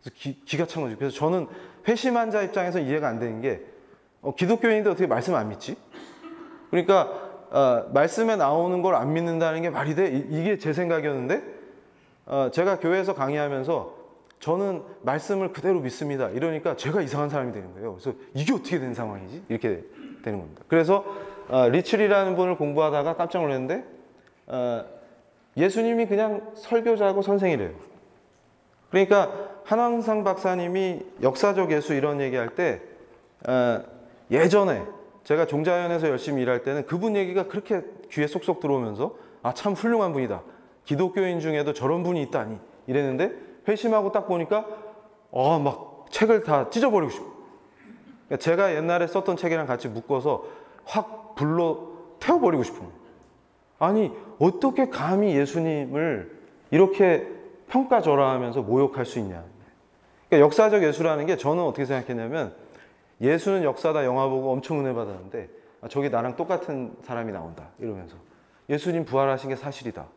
S1: 그래서 기가 찬 거죠. 그래서 저는 회심한 자 입장에서 이해가 안 되는 게, 기독교인인데 어떻게 말씀 안 믿지? 그러니까 말씀에 나오는 걸 안 믿는다는 게 말이 돼? 이게 제 생각이었는데, 제가 교회에서 강의하면서 저는 말씀을 그대로 믿습니다. 이러니까 제가 이상한 사람이 되는 거예요. 그래서 이게 어떻게 된 상황이지? 이렇게 되는 겁니다. 그래서 리첼이라는 분을 공부하다가 깜짝 놀랐는데, 예수님이 그냥 설교자고 선생이래요. 그러니까 한왕상 박사님이 역사적 예수 이런 얘기할 때, 예전에 제가 종자연에서 열심히 일할 때는 그분 얘기가 그렇게 귀에 쏙쏙 들어오면서 참 훌륭한 분이다. 기독교인 중에도 저런 분이 있다니 이랬는데, 회심하고 딱 보니까 막 책을 다 찢어버리고 싶어. 그러니까 제가 옛날에 썼던 책이랑 같이 묶어서 확 불로 태워버리고 싶은 거예요. 아니, 어떻게 감히 예수님을 이렇게 평가절하하면서 모욕할 수 있냐. 그러니까 역사적 예수라는 게 저는 어떻게 생각했냐면, 예수는 역사다 영화 보고 엄청 은혜 받았는데 저기 나랑 똑같은 사람이 나온다 이러면서 예수님 부활하신 게 사실이다.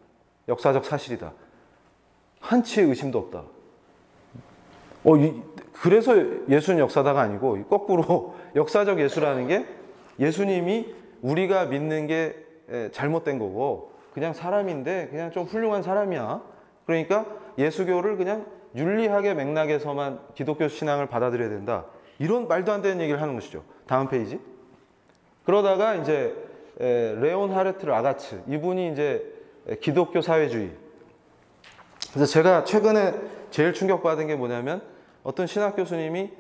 S1: 역사적 사실이다. 한치의 의심도 없다. 그래서 예수는 역사다가 아니고 거꾸로 역사적 예수라는 게 예수님이 우리가 믿는 게 잘못된 거고 그냥 사람인데 그냥 좀 훌륭한 사람이야. 그러니까 예수교를 그냥 윤리학의 맥락에서만 기독교 신앙을 받아들여야 된다. 이런 말도 안 되는 얘기를 하는 것이죠. 다음 페이지. 그러다가 이제 레온 하르트 라가츠, 이분이 이제 기독교 사회주의. 그래서 제가 최근에 제일 충격받은 게 뭐냐면 어떤 신학 교수님이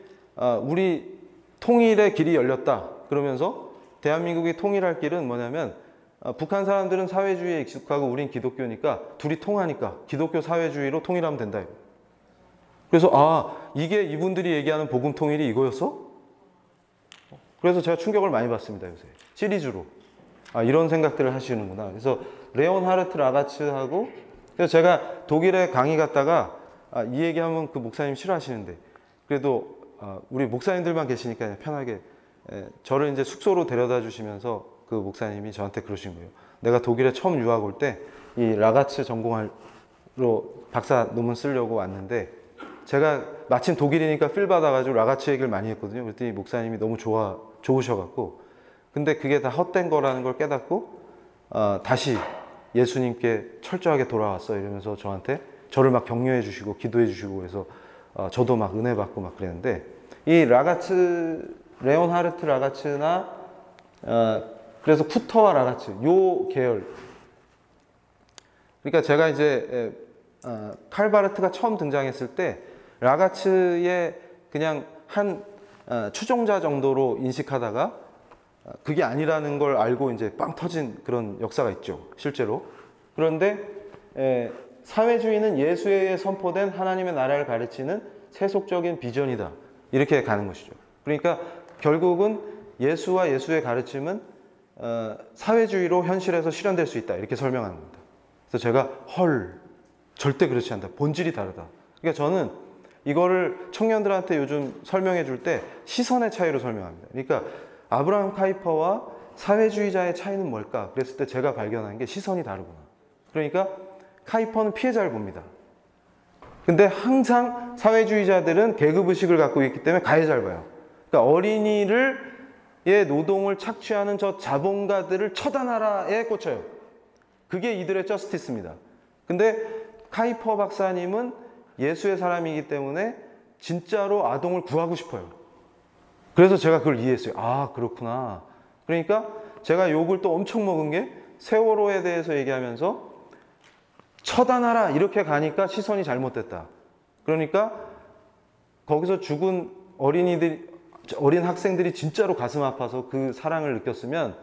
S1: 우리 통일의 길이 열렸다 그러면서 대한민국이 통일할 길은 뭐냐면 북한 사람들은 사회주의에 익숙하고 우린 기독교니까 둘이 통하니까 기독교 사회주의로 통일하면 된다. 그래서 이게 이분들이 얘기하는 복음 통일이 이거였어? 그래서 제가 충격을 많이 받습니다. 요새 시리즈로 이런 생각들을 하시는구나. 그래서 레온 하르트 라가츠하고, 그래서 제가 독일에 강의 갔다가 이 얘기하면 그 목사님 싫어하시는데 그래도 우리 목사님들만 계시니까 그냥 편하게 저를 이제 숙소로 데려다 주시면서 그 목사님이 저한테 그러신 거예요. 내가 독일에 처음 유학 올 때 이 라가츠 전공하러 박사 논문 쓰려고 왔는데 제가 마침 독일이니까 필 받아가지고 라가츠 얘기를 많이 했거든요. 그랬더니 목사님이 너무 좋으셔갖고 근데 그게 다 헛된 거라는 걸 깨닫고 다시 예수님께 철저하게 돌아왔어 이러면서 저를 막 격려해 주시고 기도해 주시고 그래서 저도 막 은혜 받고 막 그랬는데 이 라가츠, 레온 하르트 라가츠나 그래서 쿠터와 라가츠 요 계열, 그러니까 제가 이제 칼바르트가 처음 등장했을 때 라가츠의 그냥 한 추종자 정도로 인식하다가 그게 아니라는 걸 알고 이제 빵 터진 그런 역사가 있죠, 실제로. 그런데 사회주의는 예수에 선포된 하나님의 나라를 가르치는 세속적인 비전이다, 이렇게 가는 것이죠. 그러니까 결국은 예수와 예수의 가르침은 사회주의로 현실에서 실현될 수 있다, 이렇게 설명하는 겁니다. 그래서 제가 절대 그렇지 않다, 본질이 다르다. 그러니까 저는 이거를 청년들한테 요즘 설명해 줄 때 시선의 차이로 설명합니다. 그러니까 아브라함 카이퍼와 사회주의자의 차이는 뭘까? 그랬을 때 제가 발견한 게 시선이 다르구나. 그러니까 카이퍼는 피해자를 봅니다. 근데 항상 사회주의자들은 계급의식을 갖고 있기 때문에 가해자를 봐요. 그러니까 어린이의 노동을 착취하는 저 자본가들을 처단하라에 꽂혀요. 그게 이들의 저스티스입니다. 근데 카이퍼 박사님은 예수의 사람이기 때문에 진짜로 아동을 구하고 싶어요. 그래서 제가 그걸 이해했어요. 그렇구나. 그러니까 제가 욕을 또 엄청 먹은 게 세월호에 대해서 얘기하면서 처단하라 이렇게 가니까 시선이 잘못됐다. 그러니까 거기서 죽은 어린 학생들이 진짜로 가슴 아파서 그 사랑을 느꼈으면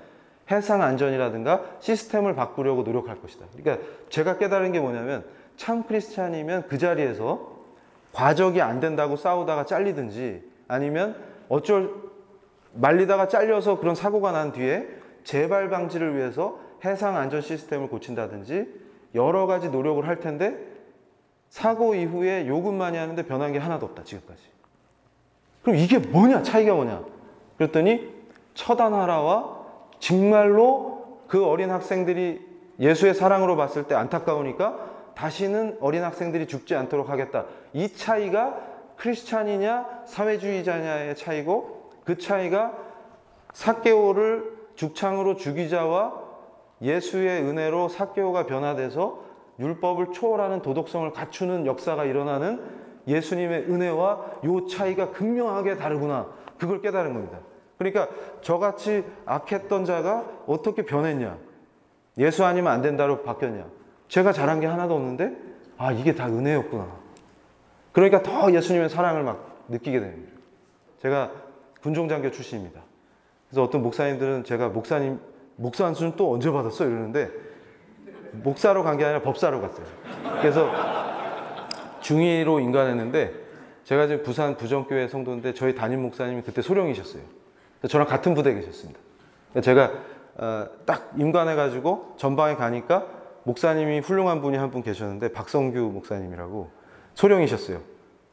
S1: 해상 안전이라든가 시스템을 바꾸려고 노력할 것이다. 그러니까 제가 깨달은 게 뭐냐면 참 크리스찬이면 그 자리에서 과적이 안 된다고 싸우다가 잘리든지 아니면 말리다가 잘려서 그런 사고가 난 뒤에 재발 방지를 위해서 해상 안전 시스템을 고친다든지 여러 가지 노력을 할 텐데 사고 이후에 욕은 많이 하는데 변한 게 하나도 없다, 지금까지. 그럼 이게 뭐냐, 차이가 뭐냐? 그랬더니 처단하라와 정말로 그 어린 학생들이 예수의 사랑으로 봤을 때 안타까우니까 다시는 어린 학생들이 죽지 않도록 하겠다. 이 차이가 크리스찬이냐 사회주의자냐의 차이고, 그 차이가 삭개오를 죽창으로 죽이자와 예수의 은혜로 삭개오가 변화돼서 율법을 초월하는 도덕성을 갖추는 역사가 일어나는 예수님의 은혜와 요 차이가 극명하게 다르구나. 그걸 깨달은 겁니다. 그러니까 저같이 악했던 자가 어떻게 변했냐, 예수 아니면 안 된다로 바뀌었냐, 제가 잘한 게 하나도 없는데 이게 다 은혜였구나. 그러니까 더 예수님의 사랑을 막 느끼게 됩니다. 제가 군종장교 출신입니다. 그래서 어떤 목사님들은 제가 목사 안수는 또 언제 받았어? 이러는데 목사로 간 게 아니라 법사로 갔어요. 그래서 중위로 임관했는데 제가 지금 부산 부정교회 성도인데 저희 담임 목사님이 그때 소령이셨어요. 저랑 같은 부대에 계셨습니다. 제가 딱 임관해가지고 전방에 가니까 목사님이 훌륭한 분이 한 분 계셨는데 박성규 목사님이라고 소령이셨어요.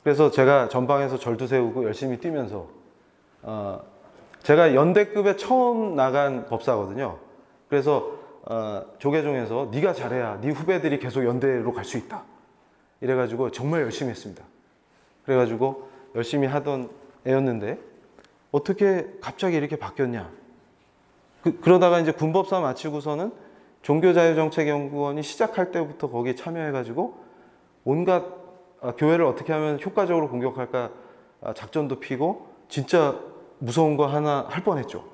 S1: 그래서 제가 전방에서 절도 세우고 열심히 뛰면서 제가 연대급에 처음 나간 법사거든요. 그래서 조계종에서 네가 잘해야 네 후배들이 계속 연대로 갈 수 있다, 이래가지고 정말 열심히 했습니다. 그래가지고 열심히 하던 애였는데 어떻게 갑자기 이렇게 바뀌었냐. 그러다가 이제 군법사 마치고서는 종교자유정책연구원이 시작할 때부터 거기에 참여해가지고 온갖 교회를 어떻게 하면 효과적으로 공격할까 작전도 피고 진짜 무서운 거 하나 할 뻔했죠.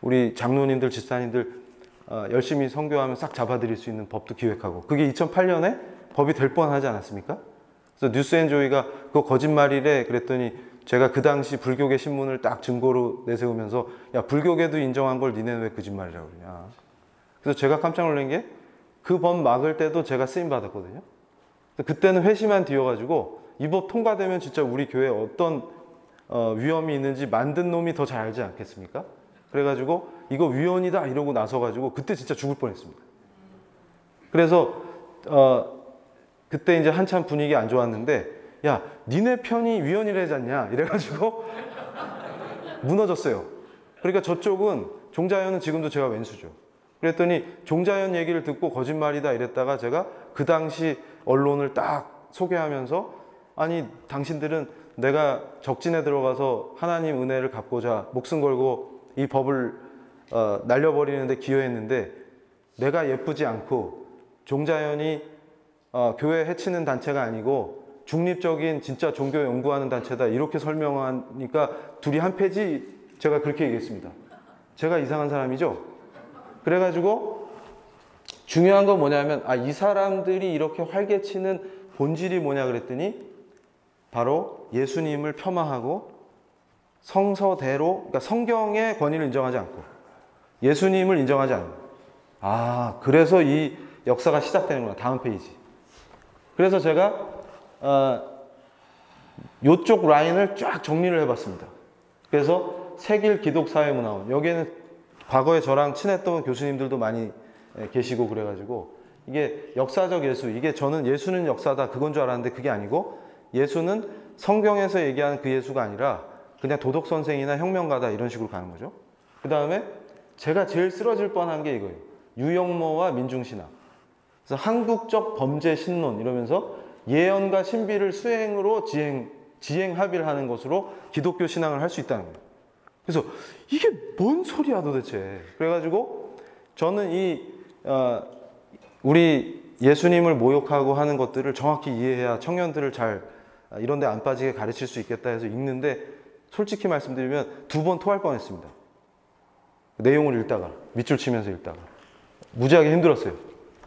S1: 우리 장로님들, 집사님들 열심히 선교하면 싹 잡아들일 수 있는 법도 기획하고, 그게 2008년에 법이 될 뻔하지 않았습니까? 그래서 뉴스앤조이가 그거 거짓말이래 그랬더니 제가 그 당시 불교계 신문을 딱 증거로 내세우면서 야, 불교계도 인정한 걸 니네는 왜 거짓말이라고 그러냐. 그래서 제가 깜짝 놀란 게 그 법 막을 때도 제가 쓰임 받았거든요. 그때는 회심한 뒤여가지고 이 법 통과되면 진짜 우리 교회에 어떤 위험이 있는지 만든 놈이 더 잘 알지 않겠습니까? 그래가지고 이거 위헌이다 이러고 나서가지고 그때 진짜 죽을 뻔했습니다. 그래서 그때 이제 한참 분위기 안 좋았는데 야, 니네 편이 위헌이라지 않냐 이래가지고 무너졌어요. 그러니까 저쪽은 종자연은 지금도 제가 왼수죠. 그랬더니 종자연 얘기를 듣고 거짓말이다 이랬다가 제가 그 당시 언론을 딱 소개하면서 아니 당신들은 내가 적진에 들어가서 하나님 은혜를 갚고자 목숨 걸고 이 법을 날려버리는데 기여했는데 내가 예쁘지 않고 종자연이 교회 해치는 단체가 아니고 중립적인 진짜 종교 연구하는 단체다 이렇게 설명하니까 둘이 한 패지. 제가 그렇게 얘기했습니다. 제가 이상한 사람이죠. 그래가지고 중요한 건 뭐냐면 이 사람들이 이렇게 활개치는 본질이 뭐냐 그랬더니 바로 예수님을 폄하하고 성서대로, 그러니까 성경의 권위를 인정하지 않고 예수님을 인정하지 않는. 그래서 이 역사가 시작되는구나. 다음 페이지. 그래서 제가 요쪽 라인을 쫙 정리를 해봤습니다. 그래서 세길 기독사회문화원, 여기에는 과거에 저랑 친했던 교수님들도 많이 계시고 그래가지고 이게 역사적 예수, 이게 저는 예수는 역사다 그건 줄 알았는데 그게 아니고 예수는 성경에서 얘기하는 그 예수가 아니라 그냥 도덕선생이나 혁명가다 이런 식으로 가는 거죠. 그 다음에 제가 제일 쓰러질 뻔한 게 이거예요. 유영모와 민중신학. 그래서 한국적 범죄 신론 이러면서 예언과 신비를 수행으로 지행합의를 하는 것으로 기독교 신앙을 할 수 있다는 거예요. 그래서 이게 뭔 소리야 도대체. 그래가지고 저는 우리 예수님을 모욕하고 하는 것들을 정확히 이해해야 청년들을 잘 이런 데 안 빠지게 가르칠 수 있겠다 해서 읽는데 솔직히 말씀드리면 2번 토할 뻔했습니다. 내용을 읽다가 밑줄 치면서 읽다가 무지하게 힘들었어요.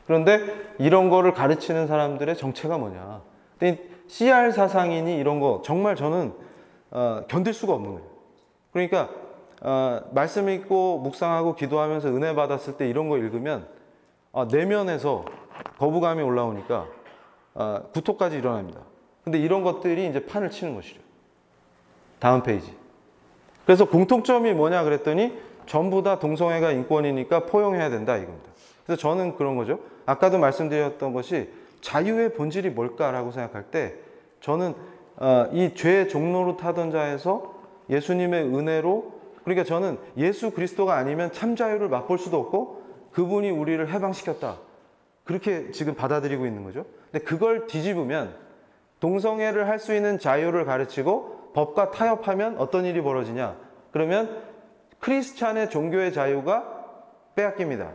S1: 그런데 이런 거를 가르치는 사람들의 정체가 뭐냐. CR 사상이니 이런 거 정말 저는 견딜 수가 없는 거예요. 그러니까 말씀 읽고 묵상하고 기도하면서 은혜 받았을 때 이런 거 읽으면 내면에서 거부감이 올라오니까 구토까지 일어납니다. 근데 이런 것들이 이제 판을 치는 것이죠. 다음 페이지. 그래서 공통점이 뭐냐 그랬더니 전부 다 동성애가 인권이니까 포용해야 된다 이겁니다. 그래서 저는 그런 거죠. 아까도 말씀드렸던 것이 자유의 본질이 뭘까라고 생각할 때 저는 이 죄의 종로로 타던 자에서 예수님의 은혜로, 그러니까 저는 예수 그리스도가 아니면 참 자유를 맛볼 수도 없고 그분이 우리를 해방시켰다. 그렇게 지금 받아들이고 있는 거죠. 근데 그걸 뒤집으면 동성애를 할 수 있는 자유를 가르치고 법과 타협하면 어떤 일이 벌어지냐. 그러면 크리스찬의 종교의 자유가 빼앗깁니다.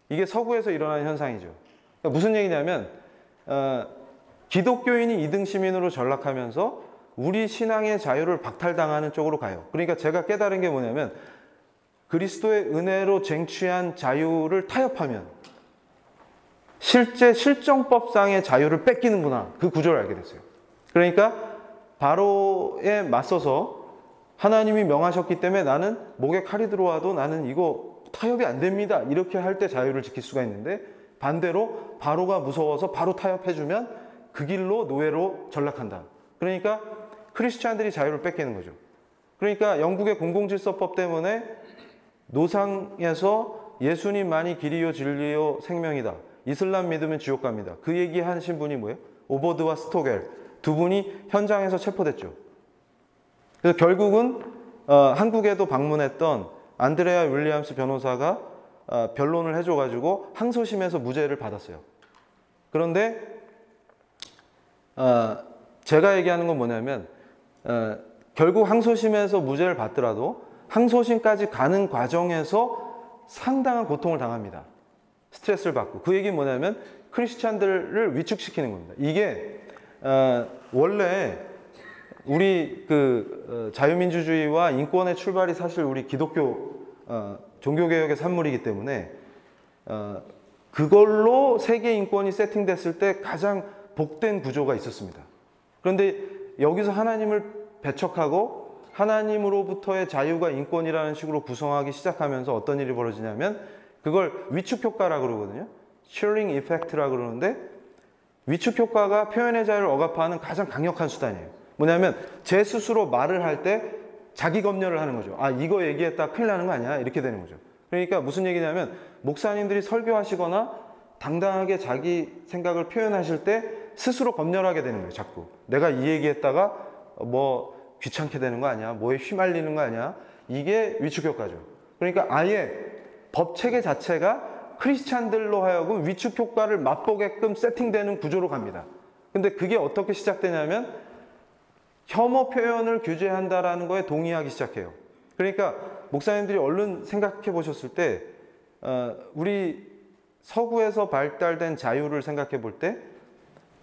S1: 이게 서구에서 일어나는 현상이죠. 그러니까 무슨 얘기냐면 기독교인이 2등 시민으로 전락하면서 우리 신앙의 자유를 박탈당하는 쪽으로 가요. 그러니까 제가 깨달은 게 뭐냐면 그리스도의 은혜로 쟁취한 자유를 타협하면 실제 실정법상의 자유를 뺏기는구나. 그 구조를 알게 됐어요. 그러니까 바로에 맞서서 하나님이 명하셨기 때문에 나는 목에 칼이 들어와도 나는 이거 타협이 안 됩니다. 이렇게 할 때 자유를 지킬 수가 있는데 반대로 바로가 무서워서 바로 타협해주면 그 길로 노예로 전락한다. 그러니까 크리스찬들이 자유를 뺏기는 거죠. 그러니까 영국의 공공질서법 때문에 노상에서 예수님만이 길이요 진리요 생명이다. 이슬람 믿으면 지옥 갑니다. 그 얘기 하신 분이 뭐예요? 오버드와 스토겔. 두 분이 현장에서 체포됐죠. 그래서 결국은 한국에도 방문했던 안드레아 윌리엄스 변호사가 변론을 해줘가지고 항소심에서 무죄를 받았어요. 그런데 제가 얘기하는 건 뭐냐면 결국 항소심에서 무죄를 받더라도 항소심까지 가는 과정에서 상당한 고통을 당합니다. 스트레스를 받고. 그 얘기는 뭐냐면 크리스찬들을 위축시키는 겁니다. 이게 원래 우리 자유민주주의와 인권의 출발이 사실 우리 기독교 종교개혁의 산물이기 때문에 그걸로 세계 인권이 세팅됐을 때 가장 복된 구조가 있었습니다. 그런데 여기서 하나님을 배척하고 하나님으로부터의 자유가 인권이라는 식으로 구성하기 시작하면서 어떤 일이 벌어지냐면 그걸 위축효과라고 그러거든요. chilling effect라고 그러는데 위축효과가 표현의 자유를 억압하는 가장 강력한 수단이에요. 뭐냐면 제 스스로 말을 할 때 자기 검열을 하는 거죠. 아, 이거 얘기했다 큰일 나는 거 아니야? 이렇게 되는 거죠. 그러니까 무슨 얘기냐면 목사님들이 설교하시거나 당당하게 자기 생각을 표현하실 때 스스로 검열하게 되는 거예요. 자꾸 내가 이 얘기했다가 뭐 귀찮게 되는 거 아니야? 뭐에 휘말리는 거 아니야? 이게 위축효과죠. 그러니까 아예 법체계 자체가 크리스찬들로 하여금 위축효과를 맛보게끔 세팅되는 구조로 갑니다. 근데 그게 어떻게 시작되냐면 혐오 표현을 규제한다라는 거에 동의하기 시작해요. 그러니까 목사님들이 얼른 생각해 보셨을 때 우리 서구에서 발달된 자유를 생각해 볼 때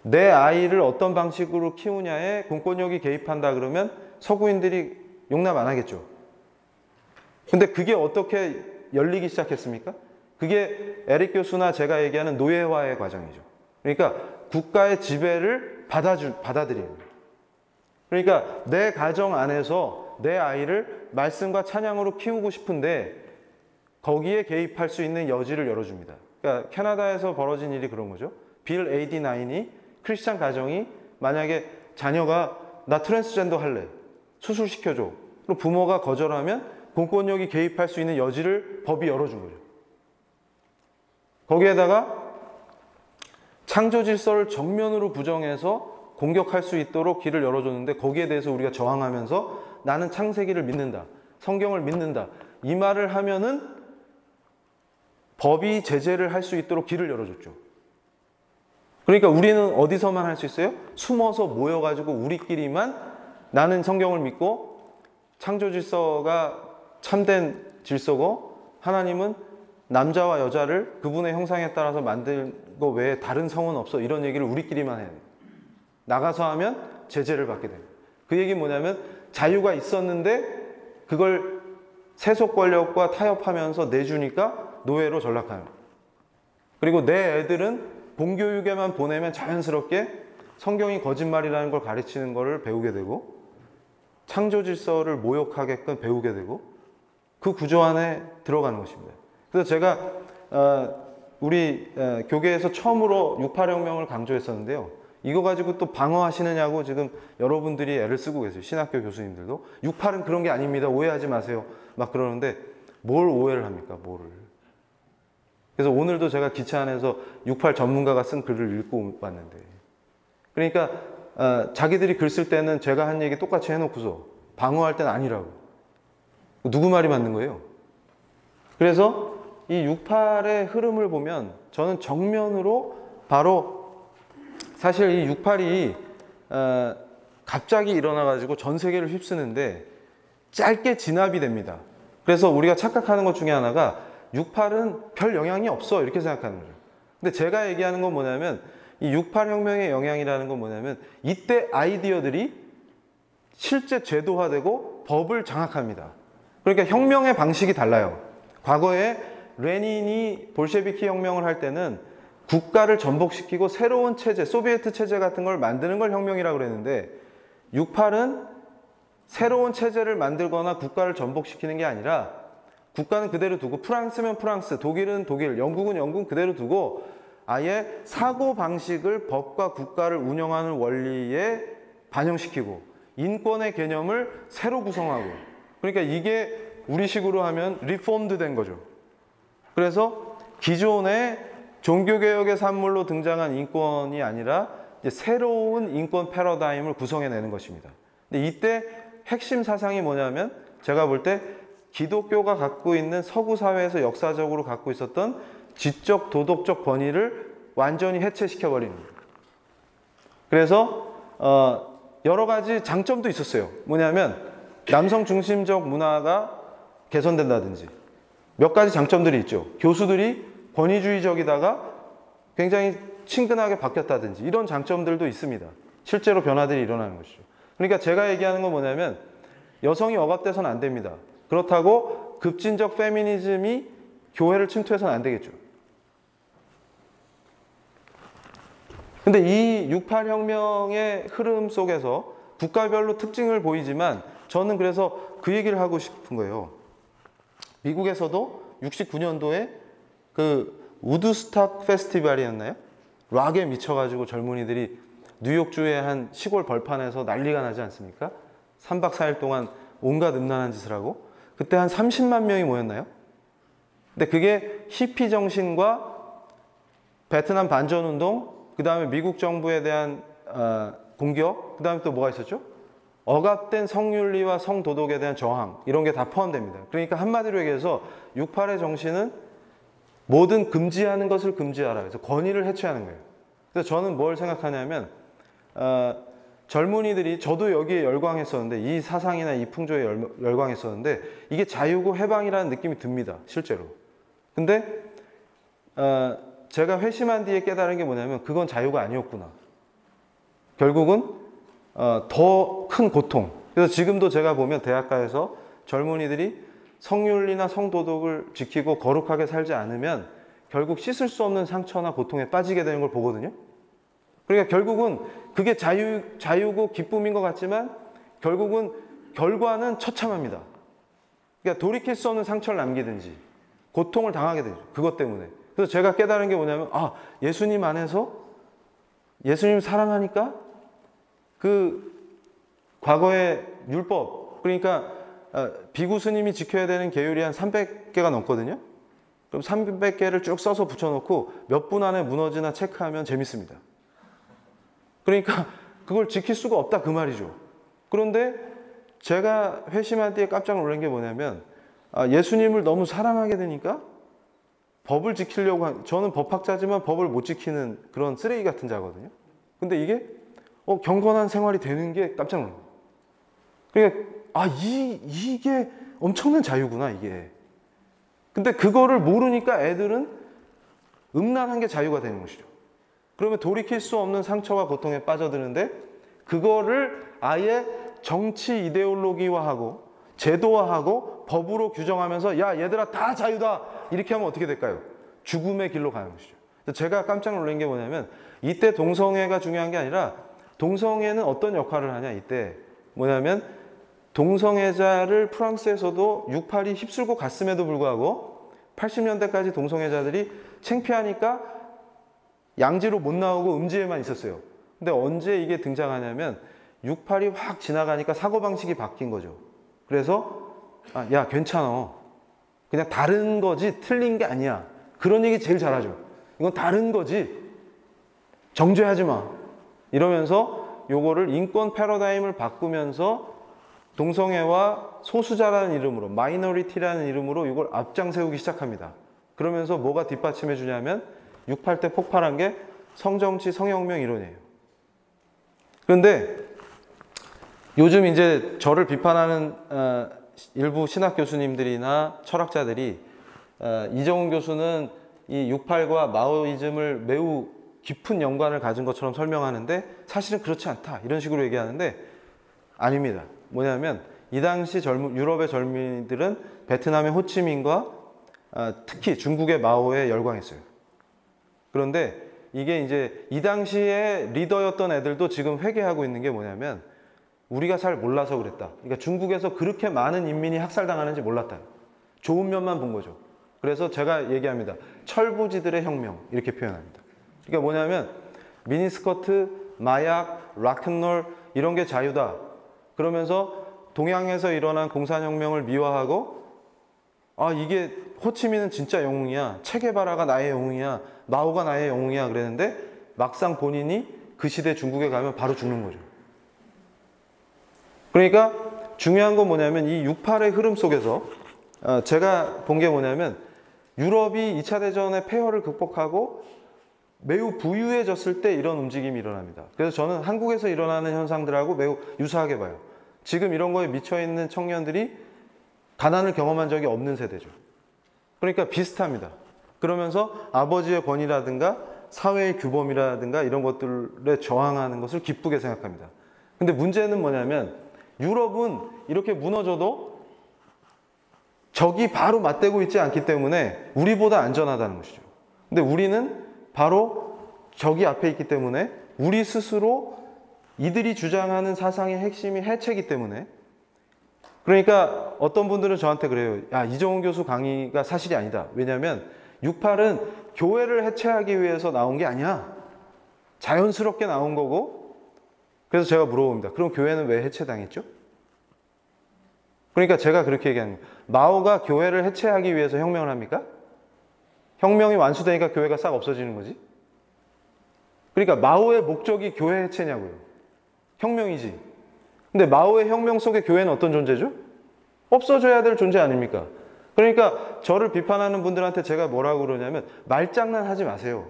S1: 내 아이를 어떤 방식으로 키우냐에 공권력이 개입한다 그러면 서구인들이 용납 안 하겠죠. 근데 그게 어떻게 열리기 시작했습니까? 그게 에릭 교수나 제가 얘기하는 노예화의 과정이죠. 그러니까 국가의 지배를 받아들이는 거예요. 그러니까 내 가정 안에서 내 아이를 말씀과 찬양으로 키우고 싶은데 거기에 개입할 수 있는 여지를 열어줍니다. 그러니까 캐나다에서 벌어진 일이 그런 거죠. 빌 AD9이 크리스찬 가정이 만약에 자녀가 나 트랜스젠더 할래, 수술시켜줘. 그리고 부모가 거절하면 공권력이 개입할 수 있는 여지를 법이 열어준 거죠. 거기에다가 창조 질서를 정면으로 부정해서 공격할 수 있도록 길을 열어줬는데 거기에 대해서 우리가 저항하면서 나는 창세기를 믿는다. 성경을 믿는다. 이 말을 하면은 법이 제재를 할 수 있도록 길을 열어줬죠. 그러니까 우리는 어디서만 할 수 있어요? 숨어서 모여가지고 우리끼리만 나는 성경을 믿고 창조 질서가 참된 질서고 하나님은 남자와 여자를 그분의 형상에 따라서 만든 거 외에 다른 성은 없어. 이런 얘기를 우리끼리만 해야 돼요. 나가서 하면 제재를 받게 돼요. 그 얘기는 뭐냐면 자유가 있었는데 그걸 세속 권력과 타협하면서 내주니까 노예로 전락하는 거예요. 그리고 내 애들은 공교육에만 보내면 자연스럽게 성경이 거짓말이라는 걸 가르치는 걸 배우게 되고 창조 질서를 모욕하게끔 배우게 되고 그 구조 안에 들어가는 것입니다. 그래서 제가 우리 교계에서 처음으로 68혁명을 강조했었는데요. 이거 가지고 또 방어하시느냐고 지금 여러분들이 애를 쓰고 계세요. 신학교 교수님들도. 68은 그런 게 아닙니다. 오해하지 마세요. 막 그러는데 뭘 오해를 합니까? 뭐를. 그래서 오늘도 제가 기차 안에서 68 전문가가 쓴 글을 읽고 왔는데 그러니까 자기들이 글 쓸 때는 제가 한 얘기 똑같이 해놓고서 방어할 땐 아니라고. 누구 말이 맞는 거예요? 그래서 이 68의 흐름을 보면 저는 정면으로 바로 사실 이 68이 갑자기 일어나가지고 전 세계를 휩쓰는데 짧게 진압이 됩니다. 그래서 우리가 착각하는 것 중에 하나가 68은 별 영향이 없어 이렇게 생각하는 거죠. 근데 제가 얘기하는 건 뭐냐면 이 68혁명의 영향이라는 건 뭐냐면 이때 아이디어들이 실제 제도화되고 법을 장악합니다. 그러니까 혁명의 방식이 달라요. 과거에 레닌이 볼셰비키 혁명을 할 때는 국가를 전복시키고 새로운 체제, 소비에트 체제 같은 걸 만드는 걸 혁명이라고 그랬는데 68은 새로운 체제를 만들거나 국가를 전복시키는 게 아니라 국가는 그대로 두고 프랑스면 프랑스, 독일은 독일, 영국은 영국 그대로 두고 아예 사고방식을 법과 국가를 운영하는 원리에 반영시키고 인권의 개념을 새로 구성하고 그러니까 이게 우리식으로 하면 리폼드 된 거죠. 그래서 기존의 종교개혁의 산물로 등장한 인권이 아니라 이제 새로운 인권 패러다임을 구성해내는 것입니다. 근데 이때 핵심 사상이 뭐냐면 제가 볼 때 기독교가 갖고 있는 서구 사회에서 역사적으로 갖고 있었던 지적 도덕적 권위를 완전히 해체시켜버리는 거예요. 그래서 여러 가지 장점도 있었어요. 뭐냐면 남성 중심적 문화가 개선된다든지 몇 가지 장점들이 있죠. 교수들이 권위주의적이다가 굉장히 친근하게 바뀌었다든지 이런 장점들도 있습니다. 실제로 변화들이 일어나는 것이죠. 그러니까 제가 얘기하는 건 뭐냐면 여성이 억압돼서는 안 됩니다. 그렇다고 급진적 페미니즘이 교회를 침투해서는 안 되겠죠. 근데 이 68 혁명의 흐름 속에서 국가별로 특징을 보이지만 저는 그래서 그 얘기를 하고 싶은 거예요. 미국에서도 69년도에 그 우드스탁 페스티벌이었나요? 락에 미쳐가지고 젊은이들이 뉴욕주의 한 시골 벌판에서 난리가 나지 않습니까? 3박 4일 동안 온갖 음란한 짓을 하고 그때 한 30만 명이 모였나요? 근데 그게 히피 정신과 베트남 반전운동, 그 다음에 미국 정부에 대한 공격, 그 다음에 또 뭐가 있었죠? 억압된 성윤리와 성도덕에 대한 저항, 이런 게 다 포함됩니다. 그러니까 한마디로 얘기해서 68의 정신은 모든 금지하는 것을 금지하라. 그래서 권위를 해체하는 거예요. 그래서 저는 뭘 생각하냐면 젊은이들이, 저도 여기에 열광했었는데, 이 사상이나 이 풍조에 열광했었는데 이게 자유고 해방이라는 느낌이 듭니다. 실제로. 근데 제가 회심한 뒤에 깨달은 게 뭐냐면 그건 자유가 아니었구나. 결국은 더 큰 고통. 그래서 지금도 제가 보면 대학가에서 젊은이들이 성윤리나 성도덕을 지키고 거룩하게 살지 않으면 결국 씻을 수 없는 상처나 고통에 빠지게 되는 걸 보거든요. 그러니까 결국은 그게 자유고 기쁨인 것 같지만 결국은 결과는 처참합니다. 그러니까 돌이킬 수 없는 상처를 남기든지 고통을 당하게 되죠. 그것 때문에. 그래서 제가 깨달은 게 뭐냐면 예수님 안에서 예수님 사랑하니까 그 과거의 율법, 그러니까 비구 스님이 지켜야 되는 계율이 한 300개가 넘거든요. 그럼 300개를 쭉 써서 붙여놓고 몇 분 안에 무너지나 체크하면 재밌습니다. 그러니까 그걸 지킬 수가 없다 그 말이죠. 그런데 제가 회심할 때 깜짝 놀란 게 뭐냐면 예수님을 너무 사랑하게 되니까 법을 지키려고 저는 법학자지만 법을 못 지키는 그런 쓰레기 같은 자거든요. 근데 이게 경건한 생활이 되는 게 깜짝 놀라요. 그러니까 이게 엄청난 자유구나 이게. 근데 그거를 모르니까 애들은 음란한 게 자유가 되는 것이죠. 그러면 돌이킬 수 없는 상처와 고통에 빠져드는데 그거를 아예 정치 이데올로기화하고 제도화하고 법으로 규정하면서 야 얘들아 다 자유다 이렇게 하면 어떻게 될까요? 죽음의 길로 가는 것이죠. 제가 깜짝 놀란 게 뭐냐면 이때 동성애가 중요한 게 아니라 동성애는 어떤 역할을 하냐 이때 뭐냐면 동성애자를 프랑스에서도 68이 휩쓸고 갔음에도 불구하고 80년대까지 동성애자들이 창피하니까 양지로 못 나오고 음지에만 있었어요. 근데 언제 이게 등장하냐면 68이 확 지나가니까 사고방식이 바뀐 거죠. 그래서 야 괜찮아. 그냥 다른 거지 틀린 게 아니야. 그런 얘기 제일 잘하죠. 이건 다른 거지. 정죄하지 마. 이러면서 요거를 인권 패러다임을 바꾸면서 동성애와 소수자라는 이름으로 마이너리티라는 이름으로 이걸 앞장세우기 시작합니다. 그러면서 뭐가 뒷받침해 주냐면 68 때 폭발한 게 성정치 성혁명 이론이에요. 그런데 요즘 이제 저를 비판하는 일부 신학 교수님들이나 철학자들이 이정훈 교수는 이 68과 마오이즘을 매우 깊은 연관을 가진 것처럼 설명하는데 사실은 그렇지 않다 이런 식으로 얘기하는데 아닙니다. 뭐냐면 이 당시 유럽의 젊은이들은 베트남의 호치민과 특히 중국의 마오에 열광했어요. 그런데 이게 이제 이 당시에 리더였던 애들도 지금 회개하고 있는 게 뭐냐면 우리가 잘 몰라서 그랬다. 그러니까 중국에서 그렇게 많은 인민이 학살당하는지 몰랐다. 좋은 면만 본 거죠. 그래서 제가 얘기합니다. 철부지들의 혁명 이렇게 표현합니다. 그러니까 뭐냐면 미니스커트, 마약, 락앤롤 이런 게 자유다. 그러면서 동양에서 일어난 공산혁명을 미화하고 이게 호치민은 진짜 영웅이야. 체게바라가 나의 영웅이야. 마오가 나의 영웅이야 그랬는데 막상 본인이 그 시대 중국에 가면 바로 죽는 거죠. 그러니까 중요한 건 뭐냐면 이 68의 흐름 속에서 제가 본 게 뭐냐면 유럽이 2차 대전의 폐허를 극복하고 매우 부유해졌을 때 이런 움직임이 일어납니다. 그래서 저는 한국에서 일어나는 현상들하고 매우 유사하게 봐요. 지금 이런 거에 미쳐있는 청년들이 가난을 경험한 적이 없는 세대죠. 그러니까 비슷합니다. 그러면서 아버지의 권위라든가 사회의 규범이라든가 이런 것들에 저항하는 것을 기쁘게 생각합니다. 근데 문제는 뭐냐면 유럽은 이렇게 무너져도 적이 바로 맞대고 있지 않기 때문에 우리보다 안전하다는 것이죠. 근데 우리는 바로 적이 앞에 있기 때문에 우리 스스로 이들이 주장하는 사상의 핵심이 해체이기 때문에, 그러니까 어떤 분들은 저한테 그래요. 야, 이정훈 교수 강의가 사실이 아니다. 왜냐하면 68은 교회를 해체하기 위해서 나온 게 아니야. 자연스럽게 나온 거고. 그래서 제가 물어봅니다. 그럼 교회는 왜 해체당했죠? 그러니까 제가 그렇게 얘기하는 거예요. 마오가 교회를 해체하기 위해서 혁명을 합니까? 혁명이 완수되니까 교회가 싹 없어지는 거지? 그러니까 마오의 목적이 교회 해체냐고요. 혁명이지. 근데 마오의 혁명 속에 교회는 어떤 존재죠? 없어져야 될 존재 아닙니까? 그러니까 저를 비판하는 분들한테 제가 뭐라고 그러냐면 말장난 하지 마세요.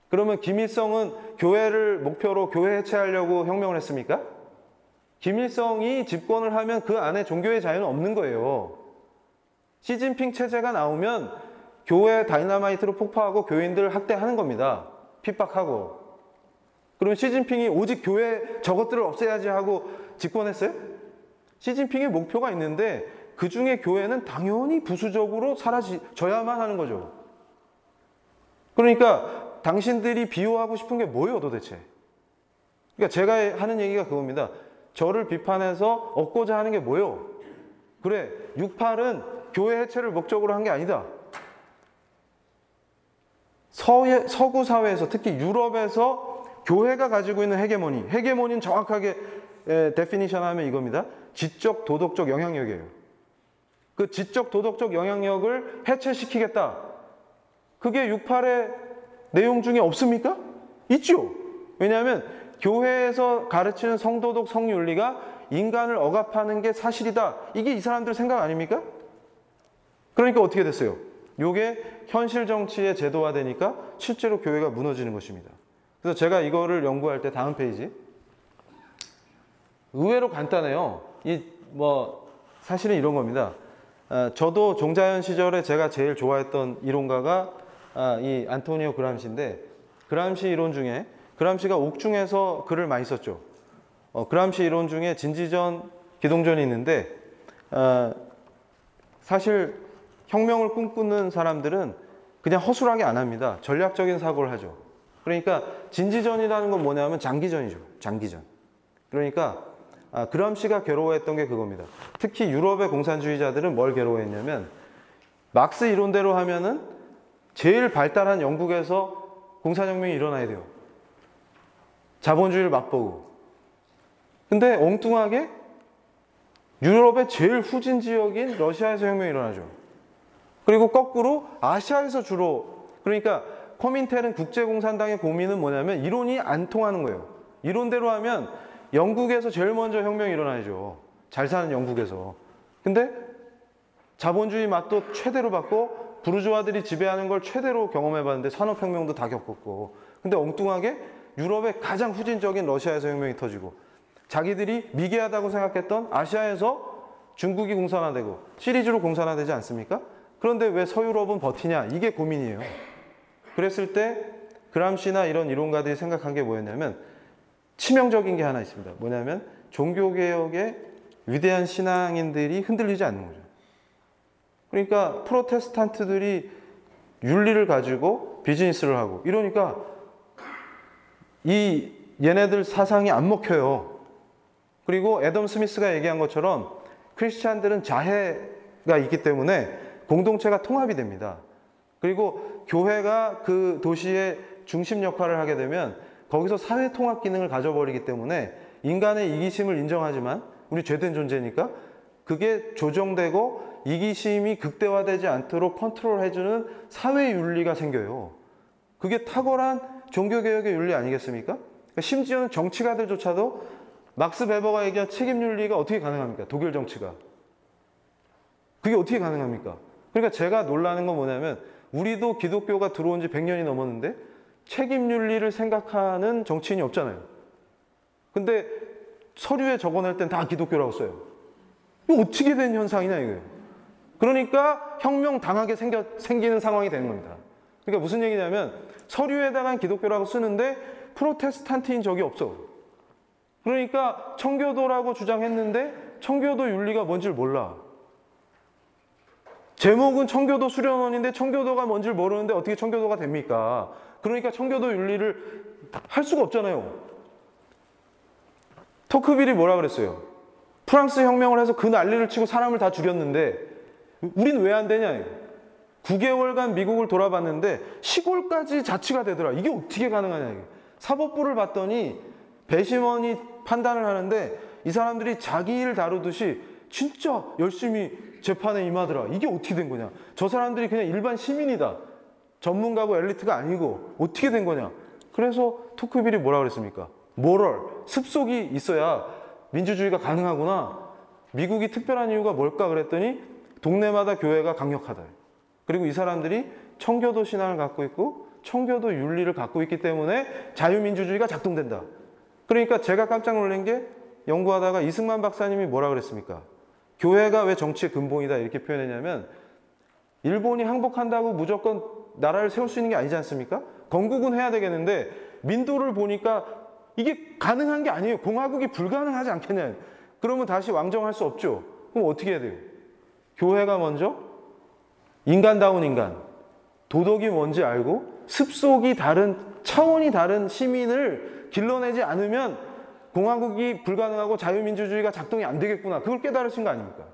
S1: 그러면 김일성은 교회를 목표로 교회 해체하려고 혁명을 했습니까? 김일성이 집권을 하면 그 안에 종교의 자유는 없는 거예요. 시진핑 체제가 나오면 교회 다이너마이트로 폭파하고 교인들 학대하는 겁니다. 핍박하고. 그럼 시진핑이 오직 교회 저것들을 없애야지 하고 집권했어요? 시진핑의 목표가 있는데 그 중에 교회는 당연히 부수적으로 사라져야만 하는 거죠. 그러니까 당신들이 비호하고 싶은 게 뭐예요 도대체? 그러니까 제가 하는 얘기가 그겁니다. 저를 비판해서 얻고자 하는 게 뭐예요? 그래, 68은 교회 해체를 목적으로 한 게 아니다. 서구 사회에서, 특히 유럽에서 교회가 가지고 있는 헤게모니는 정확하게 데피니션 하면 이겁니다. 지적 도덕적 영향력이에요. 그 지적 도덕적 영향력을 해체시키겠다. 그게 68의 내용 중에 없습니까? 있죠. 왜냐하면 교회에서 가르치는 성도덕 성윤리가 인간을 억압하는 게 사실이다. 이게 이 사람들 생각 아닙니까? 그러니까 어떻게 됐어요? 이게 현실 정치의 제도화되니까 실제로 교회가 무너지는 것입니다. 그래서 제가 이거를 연구할 때 다음 페이지. 의외로 간단해요. 사실은 이런 겁니다. 저도 종자연 시절에 제가 제일 좋아했던 이론가가 이 안토니오 그람시인데, 그람시 이론 중에, 그람시가 옥중에서 글을 많이 썼죠. 그람시 이론 중에 진지전, 기동전이 있는데, 사실 혁명을 꿈꾸는 사람들은 그냥 허술하게 안 합니다. 전략적인 사고를 하죠. 그러니까 진지전이라는 건 뭐냐면 장기전이죠. 장기전. 그러니까 그람시가 괴로워했던 게 그겁니다. 특히 유럽의 공산주의자들은 뭘 괴로워했냐면 막스 이론대로 하면은 제일 발달한 영국에서 공산혁명이 일어나야 돼요. 자본주의를 맛보고. 근데 엉뚱하게 유럽의 제일 후진 지역인 러시아에서 혁명이 일어나죠. 그리고 거꾸로 아시아에서 주로, 그러니까 코민텔은 국제공산당의 고민은 뭐냐면 이론이 안 통하는 거예요. 이론대로 하면 영국에서 제일 먼저 혁명이 일어나야죠. 잘 사는 영국에서. 근데 자본주의 맛도 최대로 받고 부르주아들이 지배하는 걸 최대로 경험해봤는데 산업혁명도 다 겪었고, 근데 엉뚱하게 유럽의 가장 후진적인 러시아에서 혁명이 터지고, 자기들이 미개하다고 생각했던 아시아에서 중국이 공산화되고 시리즈로 공산화되지 않습니까? 그런데 왜 서유럽은 버티냐? 이게 고민이에요. 그랬을 때 그람시나 이런 이론가들이 생각한 게 뭐였냐면 치명적인 게 하나 있습니다. 뭐냐면 종교개혁의 위대한 신앙인들이 흔들리지 않는 거죠. 그러니까 프로테스탄트들이 윤리를 가지고 비즈니스를 하고 이러니까 얘네들 사상이 안 먹혀요. 그리고 애덤 스미스가 얘기한 것처럼 크리스찬들은 자해가 있기 때문에 공동체가 통합이 됩니다. 그리고 교회가 그 도시의 중심 역할을 하게 되면 거기서 사회 통합 기능을 가져버리기 때문에 인간의 이기심을 인정하지만 우리 죄된 존재니까 그게 조정되고 이기심이 극대화되지 않도록 컨트롤해주는 사회 윤리가 생겨요. 그게 탁월한 종교개혁의 윤리 아니겠습니까? 그러니까 심지어는 정치가들조차도 막스 베버가 얘기한 책임윤리가 어떻게 가능합니까? 독일 정치가. 그게 어떻게 가능합니까? 그러니까 제가 놀라는 건 뭐냐면 우리도 기독교가 들어온 지 100년이 넘었는데 책임윤리를 생각하는 정치인이 없잖아요. 근데 서류에 적어낼 땐 다 기독교라고 써요. 이거 어떻게 된 현상이냐 이거예요. 그러니까 혁명 당하게 생기는 상황이 되는 겁니다. 그러니까 무슨 얘기냐면 서류에다가 기독교라고 쓰는데 프로테스탄트인 적이 없어. 그러니까 청교도라고 주장했는데 청교도 윤리가 뭔지를 몰라. 제목은 청교도 수련원인데 청교도가 뭔지를 모르는데 어떻게 청교도가 됩니까? 그러니까 청교도 윤리를 할 수가 없잖아요. 토크빌이 뭐라 그랬어요? 프랑스 혁명을 해서 그 난리를 치고 사람을 다 죽였는데 우린 왜 안 되냐? 9개월간 미국을 돌아봤는데 시골까지 자치가 되더라. 이게 어떻게 가능하냐? 이게. 사법부를 봤더니 배심원이 판단을 하는데 이 사람들이 자기 일 다루듯이 진짜 열심히 재판에 임하더라. 이게 어떻게 된 거냐? 저 사람들이 그냥 일반 시민이다. 전문가고 엘리트가 아니고 어떻게 된 거냐? 그래서 토크빌이 뭐라 그랬습니까? 모럴, 습속이 있어야 민주주의가 가능하구나. 미국이 특별한 이유가 뭘까 그랬더니 동네마다 교회가 강력하다. 그리고 이 사람들이 청교도 신앙을 갖고 있고 청교도 윤리를 갖고 있기 때문에 자유민주주의가 작동된다. 그러니까 제가 깜짝 놀란 게 연구하다가 이승만 박사님이 뭐라 그랬습니까? 교회가 왜 정치의 근본이다 이렇게 표현했냐면 일본이 항복한다고 무조건 나라를 세울 수 있는 게 아니지 않습니까? 건국은 해야 되겠는데 민도를 보니까 이게 가능한 게 아니에요. 공화국이 불가능하지 않겠냐. 그러면 다시 왕정할 수 없죠. 그럼 어떻게 해야 돼요? 교회가 먼저 인간다운 인간, 도덕이 뭔지 알고 습속이 다른, 차원이 다른 시민을 길러내지 않으면 공화국이 불가능하고 자유민주주의가 작동이 안 되겠구나. 그걸 깨달으신 거 아닙니까?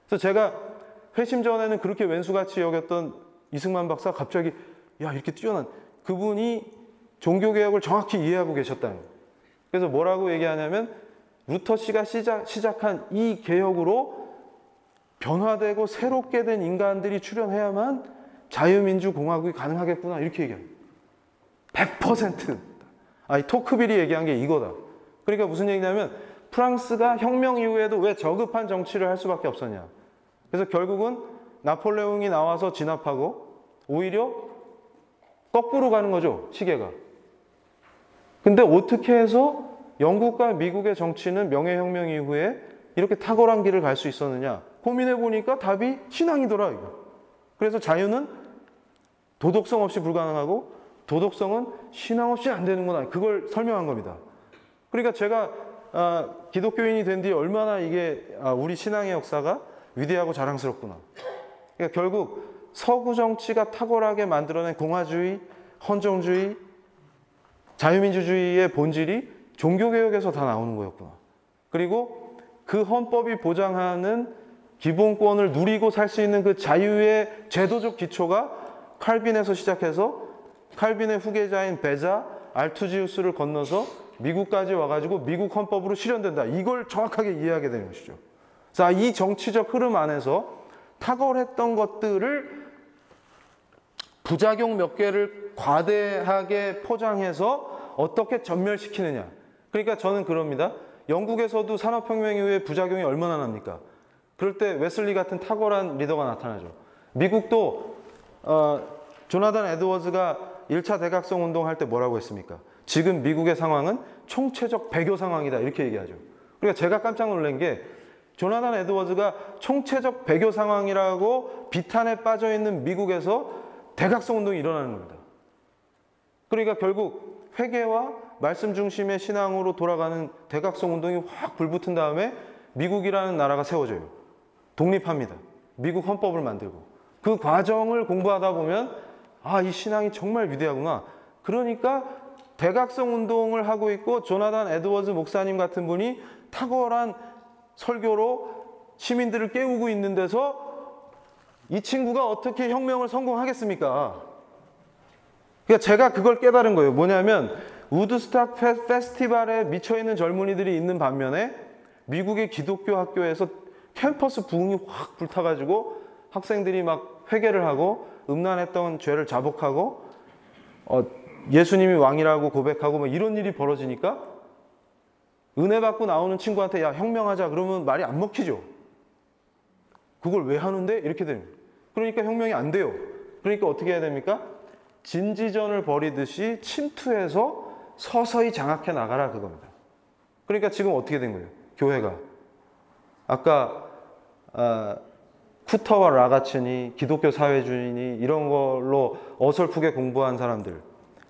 S1: 그래서 제가 회심 전에는 그렇게 왼수같이 여겼던 이승만 박사 갑자기 야 이렇게 뛰어난 그분이 종교개혁을 정확히 이해하고 계셨다는 거예요. 그래서 뭐라고 얘기하냐면 루터 씨가 시작한 이 개혁으로 변화되고 새롭게 된 인간들이 출현해야만 자유민주공화국이 가능하겠구나 이렇게 얘기합니다. 100%. 이 토크빌이 얘기한 게 이거다. 그러니까 무슨 얘기냐면 프랑스가 혁명 이후에도 왜 저급한 정치를 할 수밖에 없었냐. 그래서 결국은 나폴레옹이 나와서 진압하고 오히려 거꾸로 가는 거죠. 시계가. 근데 어떻게 해서 영국과 미국의 정치는 명예혁명 이후에 이렇게 탁월한 길을 갈 수 있었느냐. 고민해 보니까 답이 신앙이더라. 이거. 그래서 자유는 도덕성 없이 불가능하고 도덕성은 신앙 없이 안 되는구나. 그걸 설명한 겁니다. 그러니까 제가 기독교인이 된 뒤에 얼마나 이게 우리 신앙의 역사가 위대하고 자랑스럽구나. 그러니까 결국 서구 정치가 탁월하게 만들어낸 공화주의, 헌정주의, 자유민주주의의 본질이 종교개혁에서 다 나오는 거였구나. 그리고 그 헌법이 보장하는 기본권을 누리고 살 수 있는 그 자유의 제도적 기초가 칼빈에서 시작해서 칼빈의 후계자인 베자, 알투지우스를 건너서 미국까지 와가지고 미국 헌법으로 실현된다. 이걸 정확하게 이해하게 되는 것이죠. 자, 이 정치적 흐름 안에서 탁월했던 것들을 부작용 몇 개를 과대하게 포장해서 어떻게 전멸시키느냐. 그러니까 저는 그럽니다. 영국에서도 산업혁명 이후에 부작용이 얼마나 납니까? 그럴 때 웨슬리 같은 탁월한 리더가 나타나죠. 미국도 조나단 에드워즈가 1차 대각성 운동할 때 뭐라고 했습니까? 지금 미국의 상황은 총체적 배교 상황이다 이렇게 얘기하죠. 그러니까 제가 깜짝 놀란 게 조나단 에드워즈가 총체적 배교 상황이라고 비탄에 빠져있는 미국에서 대각성 운동이 일어나는 겁니다. 그러니까 결국 회개와 말씀 중심의 신앙으로 돌아가는 대각성 운동이 확 불붙은 다음에 미국이라는 나라가 세워져요. 독립합니다. 미국 헌법을 만들고. 그 과정을 공부하다 보면 이 신앙이 정말 위대하구나. 그러니까 대각성 운동을 하고 있고 조나단 에드워즈 목사님 같은 분이 탁월한 설교로 시민들을 깨우고 있는 데서 이 친구가 어떻게 혁명을 성공하겠습니까? 그러니까 제가 그걸 깨달은 거예요. 뭐냐면 우드스탁 페스티벌에 미쳐있는 젊은이들이 있는 반면에 미국의 기독교 학교에서 캠퍼스 부흥이 확 불타가지고 학생들이 막 회개를 하고 음란했던 죄를 자복하고 예수님이 왕이라고 고백하고 뭐 이런 일이 벌어지니까 은혜 받고 나오는 친구한테 야 혁명하자 그러면 말이 안 먹히죠. 그걸 왜 하는데? 이렇게 됩니다. 그러니까 혁명이 안 돼요. 그러니까 어떻게 해야 됩니까? 진지전을 벌이듯이 침투해서 서서히 장악해 나가라 그겁니다. 그러니까 지금 어떻게 된 거예요? 교회가 아까 후터와 라가츠니, 기독교 사회주의니 이런 걸로 어설프게 공부한 사람들,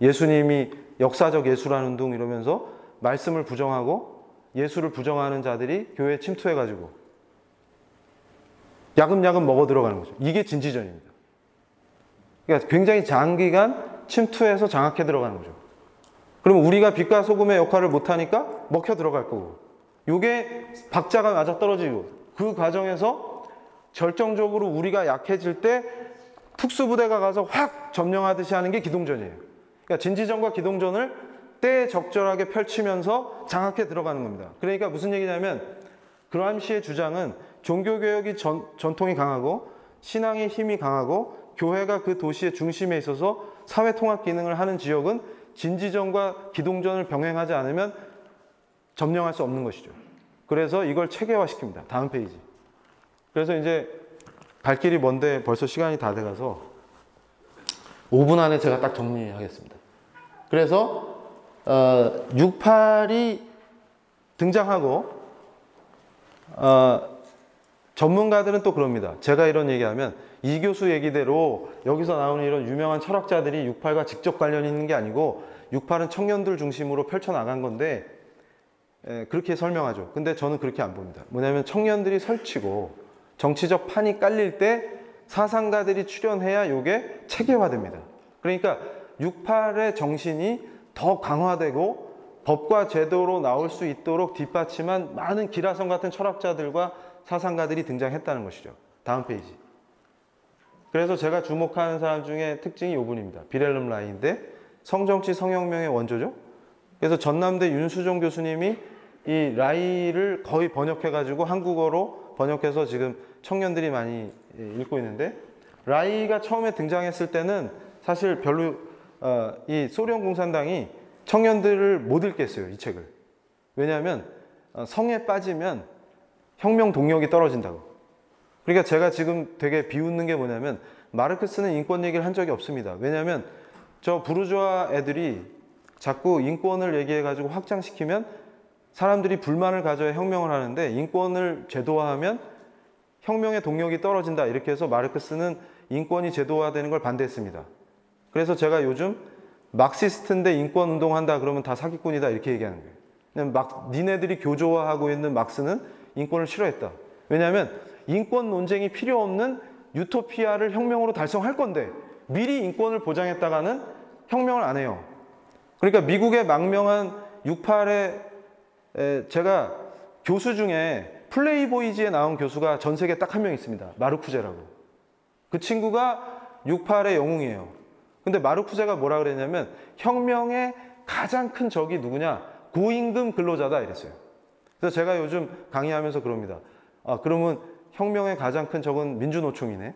S1: 예수님이 역사적 예술한 운동 이러면서 말씀을 부정하고 예수를 부정하는 자들이 교회에 침투해가지고 야금야금 먹어 들어가는 거죠. 이게 진지전입니다. 그러니까 굉장히 장기간 침투해서 장악해 들어가는 거죠. 그러면 우리가 빛과 소금의 역할을 못하니까 먹혀 들어갈 거고, 이게 박자가 맞아 떨어지고, 그 과정에서 절정적으로 우리가 약해질 때 특수부대가 가서 확 점령하듯이 하는 게 기동전이에요. 그러니까 진지전과 기동전을 때에 적절하게 펼치면서 장악해 들어가는 겁니다. 그러니까 무슨 얘기냐면, 그람시의 주장은 종교개혁이 전통이 강하고 신앙의 힘이 강하고 교회가 그 도시의 중심에 있어서 사회통합 기능을 하는 지역은 진지전과 기동전을 병행하지 않으면 점령할 수 없는 것이죠. 그래서 이걸 체계화시킵니다. 다음 페이지. 그래서 이제 갈 길이 먼데 벌써 시간이 다 돼가서 5분 안에 제가 딱 정리하겠습니다. 그래서 68이 등장하고 전문가들은 또 그럽니다. 제가 이런 얘기하면 이 교수 얘기대로 여기서 나오는 이런 유명한 철학자들이 68과 직접 관련이 있는 게 아니고 68은 청년들 중심으로 펼쳐나간 건데 그렇게 설명하죠. 근데 저는 그렇게 안 봅니다. 뭐냐면 청년들이 설치고 정치적 판이 깔릴 때 사상가들이 출연해야 이게 체계화됩니다. 그러니까 68의 정신이 더 강화되고 법과 제도로 나올 수 있도록 뒷받침한 많은 기라성 같은 철학자들과 사상가들이 등장했다는 것이죠. 다음 페이지. 그래서 제가 주목하는 사람 중에 특징이 이분입니다. 비렐름 라이인데 성정치 성혁명의 원조죠. 그래서 전남대 윤수종 교수님이 이 라이를 거의 번역해가지고 한국어로 번역해서 지금 청년들이 많이 읽고 있는데, 라이가 처음에 등장했을 때는 사실 별로 이 소련 공산당이 청년들을 못 읽겠어요, 이 책을. 왜냐하면 성에 빠지면 혁명 동력이 떨어진다고. 그러니까 제가 지금 되게 비웃는 게 뭐냐면 마르크스는 인권 얘기를 한 적이 없습니다. 왜냐하면 저 부르주아 애들이 자꾸 인권을 얘기해가지고 확장시키면 사람들이 불만을 가져야 혁명을 하는데, 인권을 제도화하면 혁명의 동력이 떨어진다 이렇게 해서 마르크스는 인권이 제도화되는 걸 반대했습니다. 그래서 제가 요즘 막시스트인데 인권 운동한다 그러면 다 사기꾼이다 이렇게 얘기하는 거예요. 그냥 니네들이 교조화하고 있는 막스는 인권을 싫어했다. 왜냐하면 인권 논쟁이 필요 없는 유토피아를 혁명으로 달성할 건데 미리 인권을 보장했다가는 혁명을 안 해요. 그러니까 미국의 망명한 68에 제가 교수 중에 플레이보이즈에 나온 교수가 전 세계에 딱 한 명 있습니다. 마르쿠제라고. 그 친구가 68의 영웅이에요. 근데 마르쿠제가 뭐라 그랬냐면 혁명의 가장 큰 적이 누구냐? 고임금 근로자다 이랬어요. 그래서 제가 요즘 강의하면서 그럽니다. 그러면 혁명의 가장 큰 적은 민주노총이네.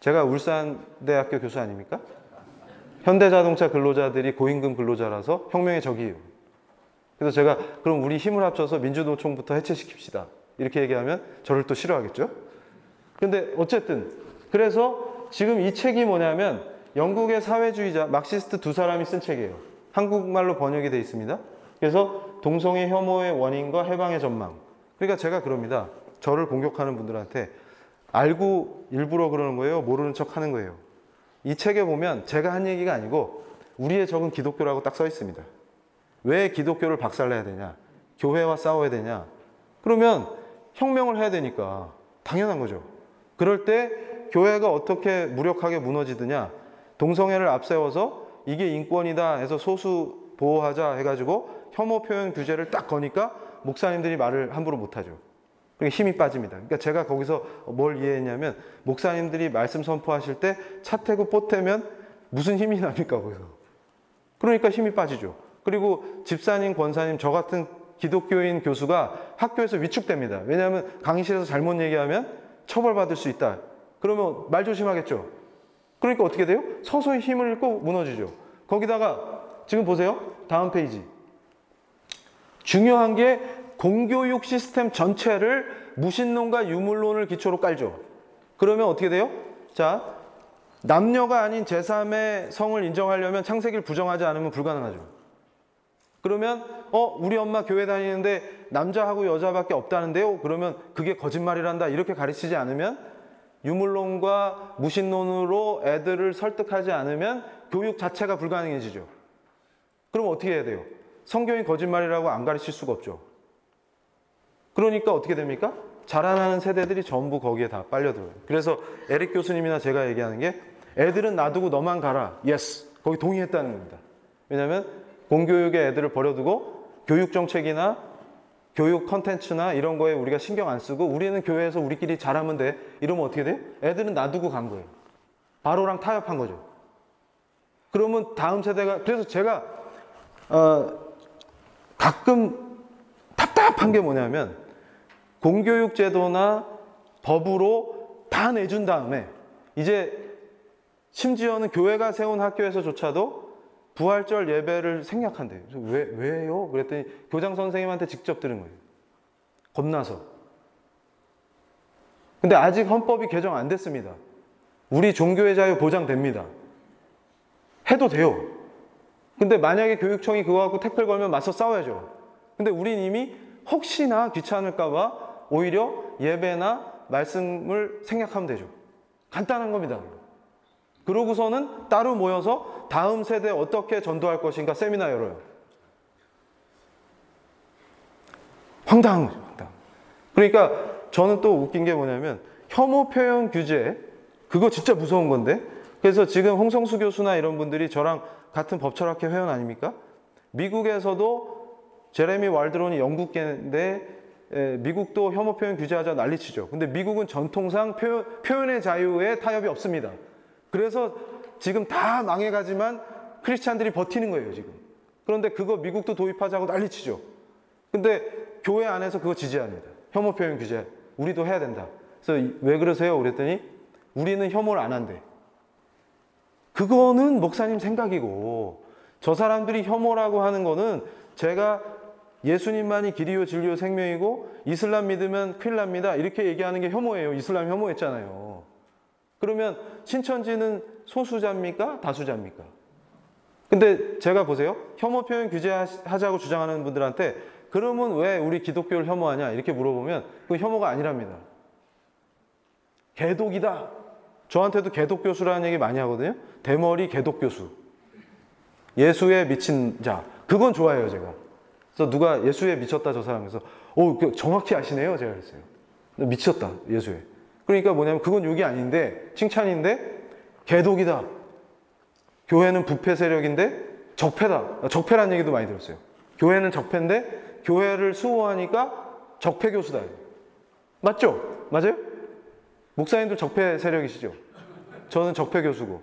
S1: 제가 울산대학교 교수 아닙니까? 현대자동차 근로자들이 고임금 근로자라서 혁명의 적이에요. 그래서 제가 그럼 우리 힘을 합쳐서 민주노총부터 해체시킵시다 이렇게 얘기하면 저를 또 싫어하겠죠. 근데 어쨌든 그래서 지금 이 책이 뭐냐면 영국의 사회주의자 막시스트 두 사람이 쓴 책이에요. 한국말로 번역이 되어 있습니다. 그래서 동성애 혐오의 원인과 해방의 전망. 그러니까 제가 그럽니다. 저를 공격하는 분들한테 알고 일부러 그러는 거예요? 모르는 척 하는 거예요? 이 책에 보면 제가 한 얘기가 아니고 우리의 적은 기독교라고 딱 써 있습니다. 왜 기독교를 박살내야 되냐? 교회와 싸워야 되냐? 그러면 혁명을 해야 되니까 당연한 거죠. 그럴 때 교회가 어떻게 무력하게 무너지느냐? 동성애를 앞세워서 이게 인권이다 해서 소수 보호하자 해가지고 혐오 표현 규제를 딱 거니까 목사님들이 말을 함부로 못하죠. 그러니까 힘이 빠집니다. 그러니까 제가 거기서 뭘 이해했냐면 목사님들이 말씀 선포하실 때 차태고 뽀태면 무슨 힘이 납니까 거기서. 그러니까 힘이 빠지죠. 그리고 집사님, 권사님, 저 같은 기독교인 교수가 학교에서 위축됩니다. 왜냐하면 강의실에서 잘못 얘기하면 처벌받을 수 있다. 그러면 말 조심하겠죠. 그러니까 어떻게 돼요? 서서히 힘을 잃고 무너지죠. 거기다가 지금 보세요. 다음 페이지. 중요한 게 공교육 시스템 전체를 무신론과 유물론을 기초로 깔죠. 그러면 어떻게 돼요? 자, 남녀가 아닌 제3의 성을 인정하려면 창세기를 부정하지 않으면 불가능하죠. 그러면 우리 엄마 교회 다니는데 남자하고 여자밖에 없다는데요? 그러면 그게 거짓말이란다 이렇게 가르치지 않으면 유물론과 무신론으로 애들을 설득하지 않으면 교육 자체가 불가능해지죠. 그럼 어떻게 해야 돼요? 성경이 거짓말이라고 안 가르칠 수가 없죠. 그러니까 어떻게 됩니까? 자라나는 세대들이 전부 거기에 다 빨려들어요. 그래서 에릭 교수님이나 제가 얘기하는 게 애들은 놔두고 너만 가라. 예스. 거기 동의했다는 겁니다. 왜냐하면 공교육에 애들을 버려두고 교육 정책이나 교육 컨텐츠나 이런 거에 우리가 신경 안 쓰고 우리는 교회에서 우리끼리 잘하면 돼. 이러면 어떻게 돼? 애들은 놔두고 간 거예요. 바로랑 타협한 거죠. 그러면 다음 세대가, 그래서 제가 가끔 답답한 게 뭐냐면 공교육 제도나 법으로 다 내준 다음에 이제 심지어는 교회가 세운 학교에서조차도 부활절 예배를 생략한대요. 왜요? 그랬더니 교장 선생님한테 직접 들은 거예요. 겁나서. 근데 아직 헌법이 개정 안 됐습니다. 우리 종교의 자유 보장됩니다. 해도 돼요. 근데 만약에 교육청이 그거 갖고 태클 걸면 맞서 싸워야죠. 근데 우린 이미 혹시나 귀찮을까봐 오히려 예배나 말씀을 생략하면 되죠. 간단한 겁니다. 그러고서는 따로 모여서 다음 세대에 어떻게 전도할 것인가 세미나 열어요. 황당한 거죠. 황당. 그러니까 저는 또 웃긴 게 뭐냐면 혐오 표현 규제, 그거 진짜 무서운 건데, 그래서 지금 홍성수 교수나 이런 분들이 저랑 같은 법철학회 회원 아닙니까? 미국에서도 제레미 왈드론이 영국계인데 미국도 혐오 표현 규제하자 난리치죠. 근데 미국은 전통상 표현의 자유에 타협이 없습니다. 그래서 지금 다 망해가지만 크리스찬들이 버티는 거예요, 지금. 그런데 그거 미국도 도입하자고 난리치죠. 근데 교회 안에서 그거 지지합니다. 혐오 표현 규제. 우리도 해야 된다. 그래서 왜 그러세요? 그랬더니 우리는 혐오를 안 한대. 그거는 목사님 생각이고, 저 사람들이 혐오라고 하는 거는 제가 예수님만이 길이요 진리요 생명이고 이슬람 믿으면 큰일 납니다. 이렇게 얘기하는 게 혐오예요. 이슬람 혐오했잖아요. 그러면 신천지는 소수자입니까? 다수자입니까? 근데 제가 보세요. 혐오 표현 규제하자고 주장하는 분들한테 그러면 왜 우리 기독교를 혐오하냐? 이렇게 물어보면 그건 혐오가 아니랍니다. 개독이다. 저한테도 개독 교수라는 얘기 많이 하거든요. 대머리 개독 교수. 예수에 미친 자. 그건 좋아해요, 제가. 그래서 누가 예수에 미쳤다 저 사람. 그래서 정확히 아시네요. 제가 그랬어요. 미쳤다, 예수에. 그러니까 뭐냐면 그건 욕이 아닌데 칭찬인데 개독이다. 교회는 부패 세력인데 적폐다. 적폐라는 얘기도 많이 들었어요. 교회는 적폐인데 교회를 수호하니까 적폐 교수다. 맞죠? 맞아요? 목사님들 적폐 세력이시죠? 저는 적폐 교수고.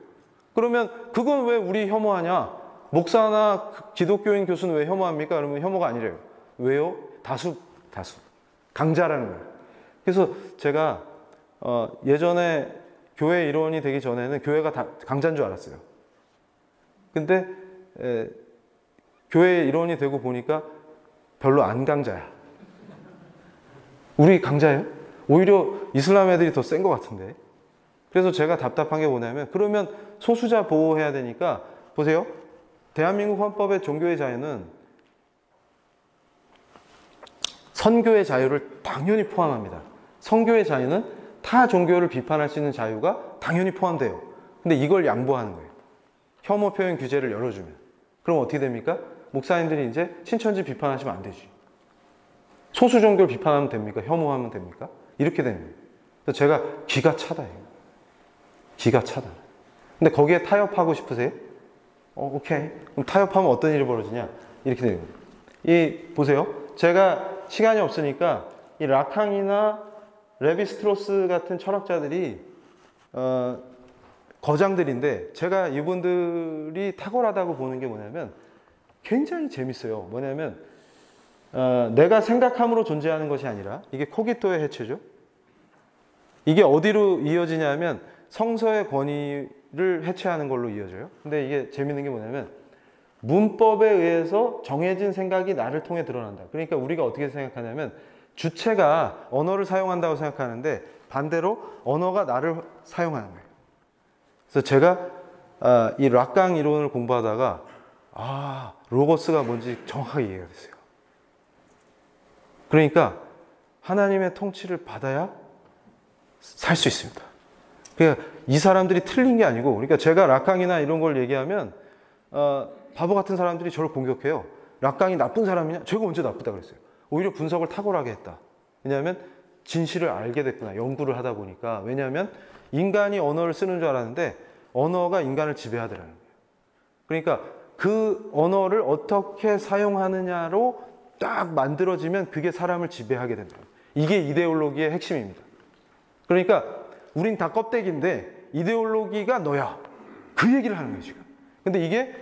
S1: 그러면 그건 왜 우리 혐오하냐? 목사나 기독교인 교수는 왜 혐오합니까? 그러면 혐오가 아니래요. 왜요? 다수. 강자라는 거예요. 그래서 제가 예전에 교회 일원이 되기 전에는 교회가 다 강자인 줄 알았어요. 근데 교회 일원이 되고 보니까 별로 안 강자야. 우리 강자예요? 오히려 이슬람 애들이 더 센 것 같은데. 그래서 제가 답답한 게 뭐냐면 그러면 소수자 보호해야 되니까 보세요. 대한민국 헌법의 종교의 자유는 선교의 자유를 당연히 포함합니다. 선교의 자유는 타 종교를 비판할 수 있는 자유가 당연히 포함돼요. 근데 이걸 양보하는 거예요. 혐오 표현 규제를 열어주면. 그럼 어떻게 됩니까? 목사님들이 이제 신천지 비판하시면 안 되지. 소수 종교를 비판하면 됩니까? 혐오하면 됩니까? 이렇게 되는 거예요. 그래서 제가 기가 차다. 기가 차다. 근데 거기에 타협하고 싶으세요? 오케이. 그럼 타협하면 어떤 일이 벌어지냐? 이렇게 되는 거예요. 보세요. 제가 시간이 없으니까 이 라캉이나 레비스트로스 같은 철학자들이 거장들인데 제가 이분들이 탁월하다고 보는 게 뭐냐면 굉장히 재밌어요. 뭐냐면 내가 생각함으로 존재하는 것이 아니라 이게 코기토의 해체죠. 이게 어디로 이어지냐면 성서의 권위를 해체하는 걸로 이어져요. 근데 이게 재밌는 게 뭐냐면 문법에 의해서 정해진 생각이 나를 통해 드러난다. 그러니까 우리가 어떻게 생각하냐면 주체가 언어를 사용한다고 생각하는데 반대로 언어가 나를 사용하는 거예요. 그래서 제가 이 락강 이론을 공부하다가 로고스가 뭔지 정확하게 이해가 됐어요. 그러니까 하나님의 통치를 받아야 살 수 있습니다. 그러니까 이 사람들이 틀린 게 아니고, 그러니까 제가 락강이나 이런 걸 얘기하면 바보 같은 사람들이 저를 공격해요. 락강이 나쁜 사람이냐? 제가 언제 나쁘다 그랬어요. 오히려 분석을 탁월하게 했다. 왜냐하면 진실을 알게 됐구나. 연구를 하다 보니까. 왜냐하면 인간이 언어를 쓰는 줄 알았는데 언어가 인간을 지배하더라는 거예요. 그러니까 그 언어를 어떻게 사용하느냐로 딱 만들어지면 그게 사람을 지배하게 된다. 이게 이데올로기의 핵심입니다. 그러니까 우린 다 껍데기인데 이데올로기가 너야. 그 얘기를 하는 거예요, 지금. 근데 이게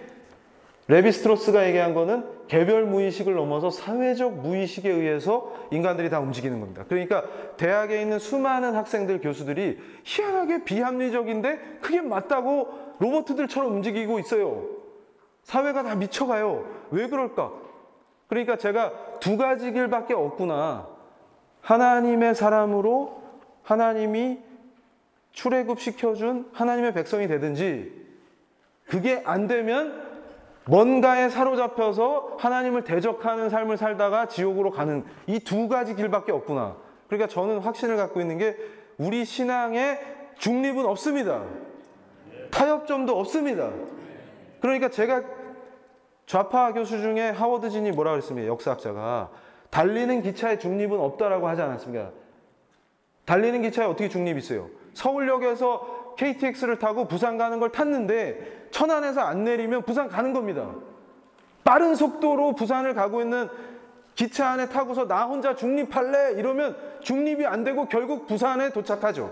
S1: 레비스트로스가 얘기한 거는 개별 무의식을 넘어서 사회적 무의식에 의해서 인간들이 다 움직이는 겁니다. 그러니까 대학에 있는 수많은 학생들, 교수들이 희한하게 비합리적인데 그게 맞다고 로봇들처럼 움직이고 있어요. 사회가 다 미쳐가요. 왜 그럴까? 그러니까 제가 두 가지 길밖에 없구나. 하나님의 사람으로 하나님이 출애굽 시켜준 하나님의 백성이 되든지, 그게 안 되면 뭔가에 사로잡혀서 하나님을 대적하는 삶을 살다가 지옥으로 가는 이 두 가지 길밖에 없구나. 그러니까 저는 확신을 갖고 있는 게 우리 신앙에 중립은 없습니다. 타협점도 없습니다. 그러니까 제가 좌파 교수 중에 하워드 진이 뭐라 그랬습니까? 역사학자가 달리는 기차에 중립은 없다라고 하지 않았습니까? 달리는 기차에 어떻게 중립이 있어요? 서울역에서 KTX를 타고 부산 가는 걸 탔는데 천안에서 안 내리면 부산 가는 겁니다. 빠른 속도로 부산을 가고 있는 기차 안에 타고서 나 혼자 중립할래? 이러면 중립이 안 되고 결국 부산에 도착하죠.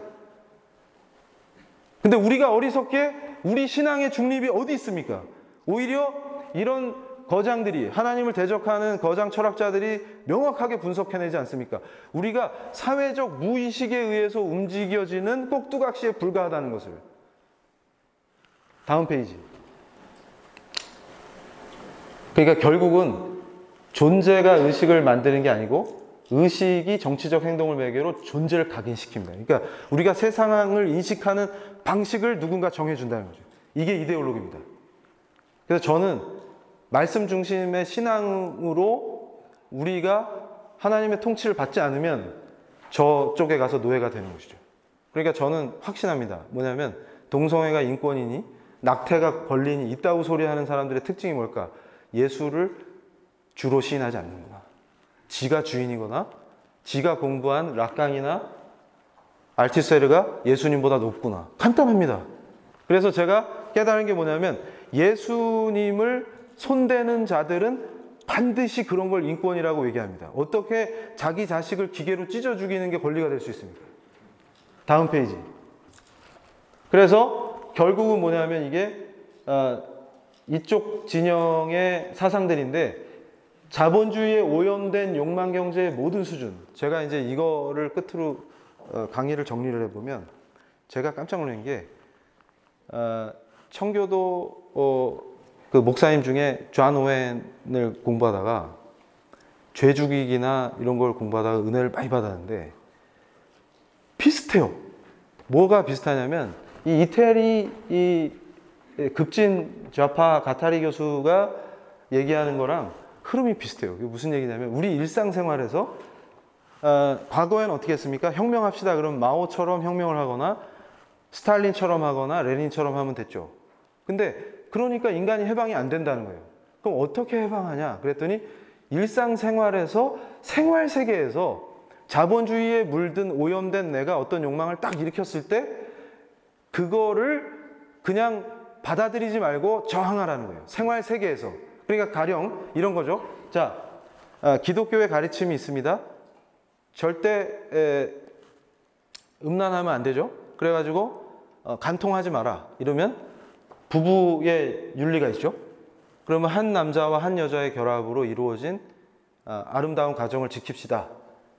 S1: 근데 우리가 어리석게 우리 신앙의 중립이 어디 있습니까? 오히려 이런 거장들이, 하나님을 대적하는 거장 철학자들이 명확하게 분석해내지 않습니까? 우리가 사회적 무의식에 의해서 움직여지는 꼭두각시에 불과하다는 것을. 다음 페이지. 그러니까 결국은 존재가 의식을 만드는 게 아니고 의식이 정치적 행동을 매개로 존재를 각인시킵니다. 그러니까 우리가 세상을 인식하는 방식을 누군가 정해준다는 거죠. 이게 이데올로기입니다. 그래서 저는 말씀 중심의 신앙으로 우리가 하나님의 통치를 받지 않으면 저쪽에 가서 노예가 되는 것이죠. 그러니까 저는 확신합니다. 뭐냐면 동성애가 인권이니 낙태가 권리니 이따구 소리하는 사람들의 특징이 뭘까? 예수를 주로 시인하지 않는구나. 지가 주인이거나 지가 공부한 락강이나 알티세르가 예수님보다 높구나. 간단합니다. 그래서 제가 깨달은 게 뭐냐면 예수님을 손대는 자들은 반드시 그런 걸 인권이라고 얘기합니다. 어떻게 자기 자식을 기계로 찢어 죽이는 게 권리가 될 수 있습니까? 다음 페이지. 그래서 결국은 뭐냐면 이게 이쪽 진영의 사상들인데, 자본주의에 오염된 욕망 경제의 모든 수준. 제가 이제 이거를 끝으로 강의를 정리를 해보면 제가 깜짝 놀란 게 청교도 그 목사님 중에 존 오웬을 공부하다가 죄 죽이기나 이런 걸 공부하다가 은혜를 많이 받았는데 비슷해요. 뭐가 비슷하냐면 이 이태리 이 급진 좌파 가타리 교수가 얘기하는 거랑 흐름이 비슷해요. 이게 무슨 얘기냐면 우리 일상생활에서 과거에는 어떻게 했습니까? 혁명합시다. 그럼 마오처럼 혁명을 하거나 스탈린처럼 하거나 레닌처럼 하면 됐죠. 근데 그러니까 인간이 해방이 안 된다는 거예요. 그럼 어떻게 해방하냐? 그랬더니 일상생활에서 생활세계에서 자본주의에 물든 오염된 내가 어떤 욕망을 딱 일으켰을 때 그거를 그냥 받아들이지 말고 저항하라는 거예요. 생활세계에서. 그러니까 가령 이런 거죠. 자, 기독교의 가르침이 있습니다. 절대 음란하면 안 되죠. 그래가지고 간통하지 마라. 이러면 부부의 윤리가 있죠. 그러면 한 남자와 한 여자의 결합으로 이루어진 아름다운 가정을 지킵시다.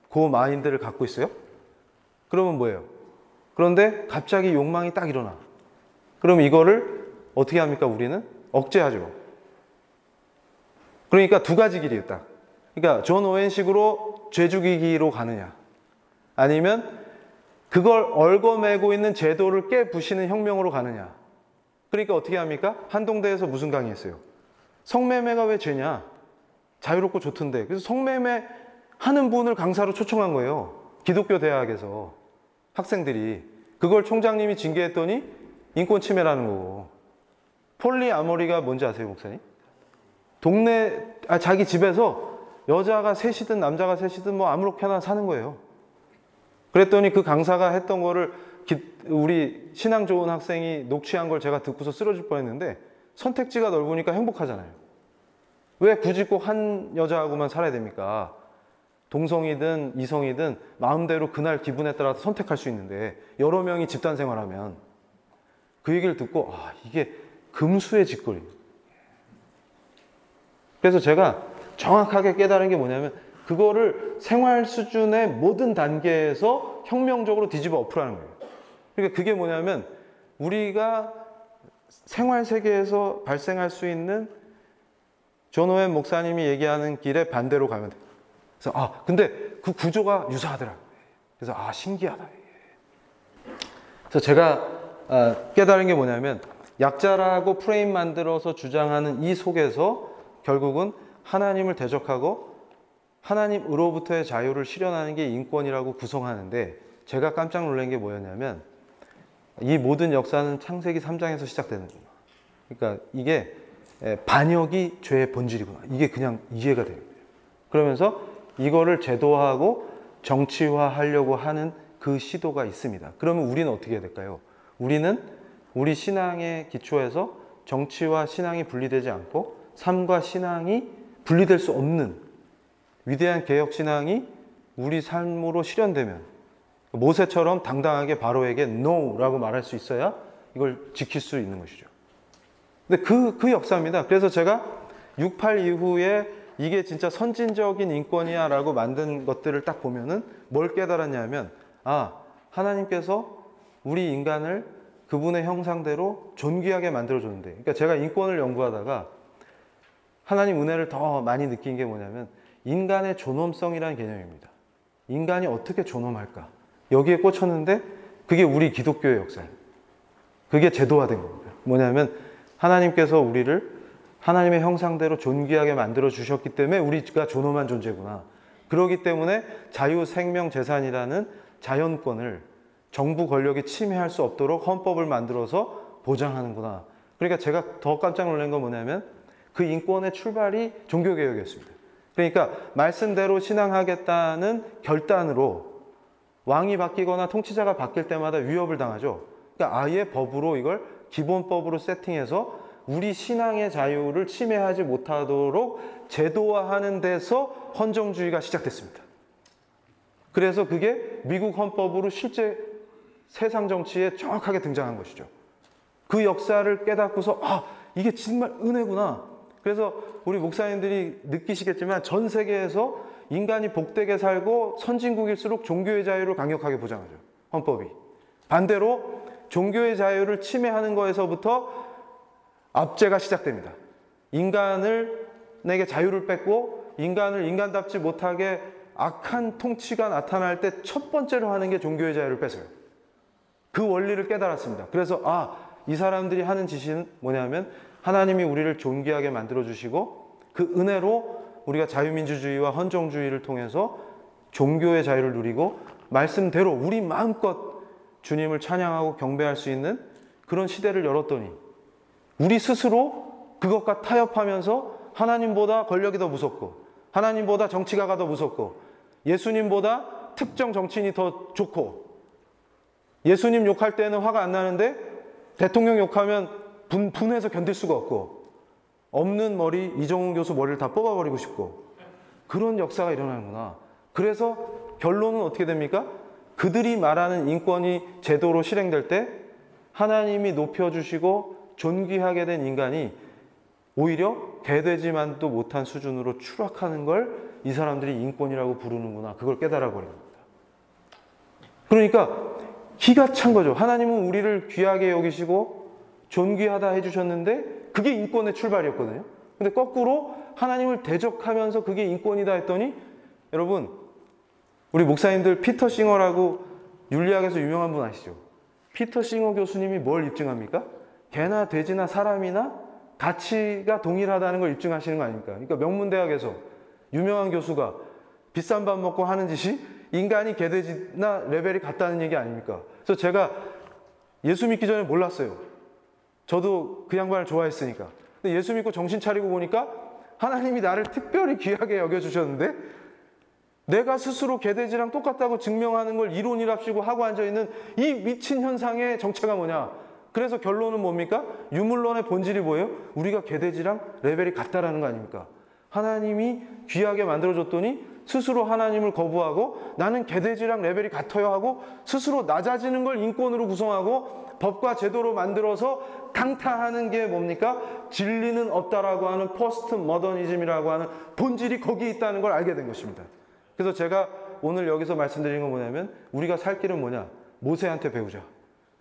S1: 그 마인드를 갖고 있어요. 그러면 뭐예요? 그런데 갑자기 욕망이 딱 일어나. 그럼 이거를 어떻게 합니까? 우리는 억제하죠. 그러니까 두 가지 길이에요, 딱. 그러니까 존 오웬식으로 죄 죽이기로 가느냐, 아니면 그걸 얽어매고 있는 제도를 깨부시는 혁명으로 가느냐. 그러니까 어떻게 합니까? 한동대에서 무슨 강의했어요? 성매매가 왜 죄냐? 자유롭고 좋던데. 그래서 성매매 하는 분을 강사로 초청한 거예요. 기독교 대학에서 학생들이. 그걸 총장님이 징계했더니 인권 침해라는 거고. 폴리아모리가 뭔지 아세요, 목사님? 자기 집에서 여자가 셋이든 남자가 셋이든 뭐 아무렇게나 사는 거예요. 그랬더니 그 강사가 했던 거를 우리 신앙 좋은 학생이 녹취한 걸 제가 듣고서 쓰러질 뻔했는데, 선택지가 넓으니까 행복하잖아요. 왜 굳이 꼭 한 여자하고만 살아야 됩니까? 동성이든 이성이든 마음대로 그날 기분에 따라서 선택할 수 있는데, 여러 명이 집단 생활하면. 그 얘기를 듣고 이게 금수의 짓거리. 그래서 제가 정확하게 깨달은 게 뭐냐면, 그거를 생활 수준의 모든 단계에서 혁명적으로 뒤집어 엎으라는 거예요. 그러니까 그게 뭐냐면, 우리가 생활 세계에서 발생할 수 있는 존 오웬 목사님이 얘기하는 길에 반대로 가면 돼요. 그래서 근데 그 구조가 유사하더라. 그래서 신기하다. 그래서 제가 깨달은 게 뭐냐면, 약자라고 프레임 만들어서 주장하는 이 속에서 결국은 하나님을 대적하고 하나님으로부터의 자유를 실현하는 게 인권이라고 구성하는데, 제가 깜짝 놀란 게 뭐였냐면, 이 모든 역사는 창세기 3장에서 시작되는구나. 그러니까 이게 반역이 죄의 본질이구나. 이게 그냥 이해가 돼요. 그러면서 이거를 제도화하고 정치화하려고 하는 그 시도가 있습니다. 그러면 우리는 어떻게 해야 될까요? 우리는 우리 신앙의 기초에서 정치와 신앙이 분리되지 않고 삶과 신앙이 분리될 수 없는 위대한 개혁신앙이 우리 삶으로 실현되면, 모세처럼 당당하게 바로에게 NO라고 말할 수 있어야 이걸 지킬 수 있는 것이죠. 근데 그 역사입니다. 그래서 제가 6.8 이후에 이게 진짜 선진적인 인권이야 라고 만든 것들을 딱 보면은 뭘 깨달았냐면, 하나님께서 우리 인간을 그분의 형상대로 존귀하게 만들어줬는데, 그러니까 제가 인권을 연구하다가 하나님 은혜를 더 많이 느낀 게 뭐냐면, 인간의 존엄성이라는 개념입니다. 인간이 어떻게 존엄할까? 여기에 꽂혔는데, 그게 우리 기독교의 역사예요. 그게 제도화된 겁니다. 뭐냐면, 하나님께서 우리를 하나님의 형상대로 존귀하게 만들어 주셨기 때문에 우리가 존엄한 존재구나. 그렇기 때문에 자유, 생명, 재산이라는 자연권을 정부 권력이 침해할 수 없도록 헌법을 만들어서 보장하는구나. 그러니까 제가 더 깜짝 놀란 건 뭐냐면, 그 인권의 출발이 종교개혁이었습니다. 그러니까 말씀대로 신앙하겠다는 결단으로 왕이 바뀌거나 통치자가 바뀔 때마다 위협을 당하죠. 그러니까 아예 법으로 이걸 기본법으로 세팅해서 우리 신앙의 자유를 침해하지 못하도록 제도화하는 데서 헌정주의가 시작됐습니다. 그래서 그게 미국 헌법으로 실제 세상 정치에 정확하게 등장한 것이죠. 그 역사를 깨닫고서 이게 정말 은혜구나. 그래서 우리 목사님들이 느끼시겠지만 전 세계에서 인간이 복되게 살고 선진국일수록 종교의 자유를 강력하게 보장하죠. 헌법이. 반대로 종교의 자유를 침해하는 거에서부터 압제가 시작됩니다. 인간에게 자유를 뺏고 인간을 인간답지 못하게 악한 통치가 나타날 때 첫 번째로 하는 게 종교의 자유를 뺏어요. 그 원리를 깨달았습니다. 그래서 이 사람들이 하는 짓은 뭐냐면, 하나님이 우리를 존귀하게 만들어주시고 그 은혜로 우리가 자유민주주의와 헌정주의를 통해서 종교의 자유를 누리고 말씀대로 우리 마음껏 주님을 찬양하고 경배할 수 있는 그런 시대를 열었더니, 우리 스스로 그것과 타협하면서 하나님보다 권력이 더 무섭고 하나님보다 정치가가 더 무섭고 예수님보다 특정 정치인이 더 좋고, 예수님 욕할 때는 화가 안 나는데 대통령 욕하면 분해서 견딜 수가 없고, 없는 머리 이정훈 교수 머리를 다 뽑아버리고 싶고, 그런 역사가 일어나는구나. 그래서 결론은 어떻게 됩니까? 그들이 말하는 인권이 제도로 실행될 때 하나님이 높여주시고 존귀하게 된 인간이 오히려 개되지만도 못한 수준으로 추락하는 걸 이 사람들이 인권이라고 부르는구나. 그걸 깨달아 버린 겁니다. 그러니까 기가 찬 거죠. 하나님은 우리를 귀하게 여기시고 존귀하다 해주셨는데 그게 인권의 출발이었거든요. 근데 거꾸로 하나님을 대적하면서 그게 인권이다 했더니, 여러분, 우리 목사님들 피터 싱어라고 윤리학에서 유명한 분 아시죠? 피터 싱어 교수님이 뭘 입증합니까? 개나 돼지나 사람이나 가치가 동일하다는 걸 입증하시는 거 아닙니까? 그러니까 명문대학에서 유명한 교수가 비싼 밥 먹고 하는 짓이 인간이 개돼지나 레벨이 같다는 얘기 아닙니까? 그래서 제가 예수 믿기 전에 몰랐어요. 저도 그 양반을 좋아했으니까. 근데 예수 믿고 정신 차리고 보니까 하나님이 나를 특별히 귀하게 여겨주셨는데, 내가 스스로 개돼지랑 똑같다고 증명하는 걸 이론이랍시고 하고 앉아있는 이 미친 현상의 정체가 뭐냐? 그래서 결론은 뭡니까? 유물론의 본질이 뭐예요? 우리가 개돼지랑 레벨이 같다라는 거 아닙니까? 하나님이 귀하게 만들어줬더니 스스로 하나님을 거부하고 나는 개돼지랑 레벨이 같아야 하고 스스로 낮아지는 걸 인권으로 구성하고 법과 제도로 만들어서 강타하는 게 뭡니까? 진리는 없다라고 하는 포스트 모더니즘이라고 하는 본질이 거기에 있다는 걸 알게 된 것입니다. 그래서 제가 오늘 여기서 말씀드린 건 뭐냐면, 우리가 살 길은 뭐냐? 모세한테 배우자.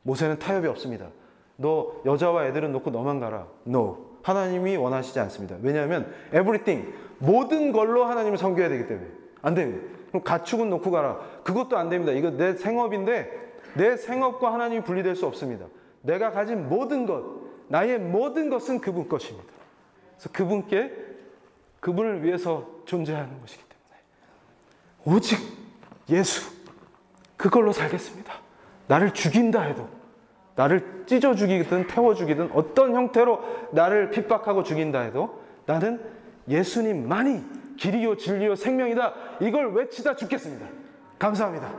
S1: 모세는 타협이 없습니다. 너 여자와 애들은 놓고 너만 가라. No. 하나님이 원하시지 않습니다. 왜냐하면 everything, 모든 걸로 하나님을 섬겨야 되기 때문에 안 됩니다. 그럼 가축은 놓고 가라. 그것도 안 됩니다. 이거 내 생업인데 내 생업과 하나님이 분리될 수 없습니다. 내가 가진 모든 것, 나의 모든 것은 그분 것입니다. 그래서 그분을 위해서 존재하는 것이기 때문에 오직 예수, 그걸로 살겠습니다. 나를 죽인다 해도, 나를 찢어 죽이든 태워 죽이든 어떤 형태로 나를 핍박하고 죽인다 해도 나는 예수님만이 길이요 진리요 생명이다, 이걸 외치다 죽겠습니다. 감사합니다.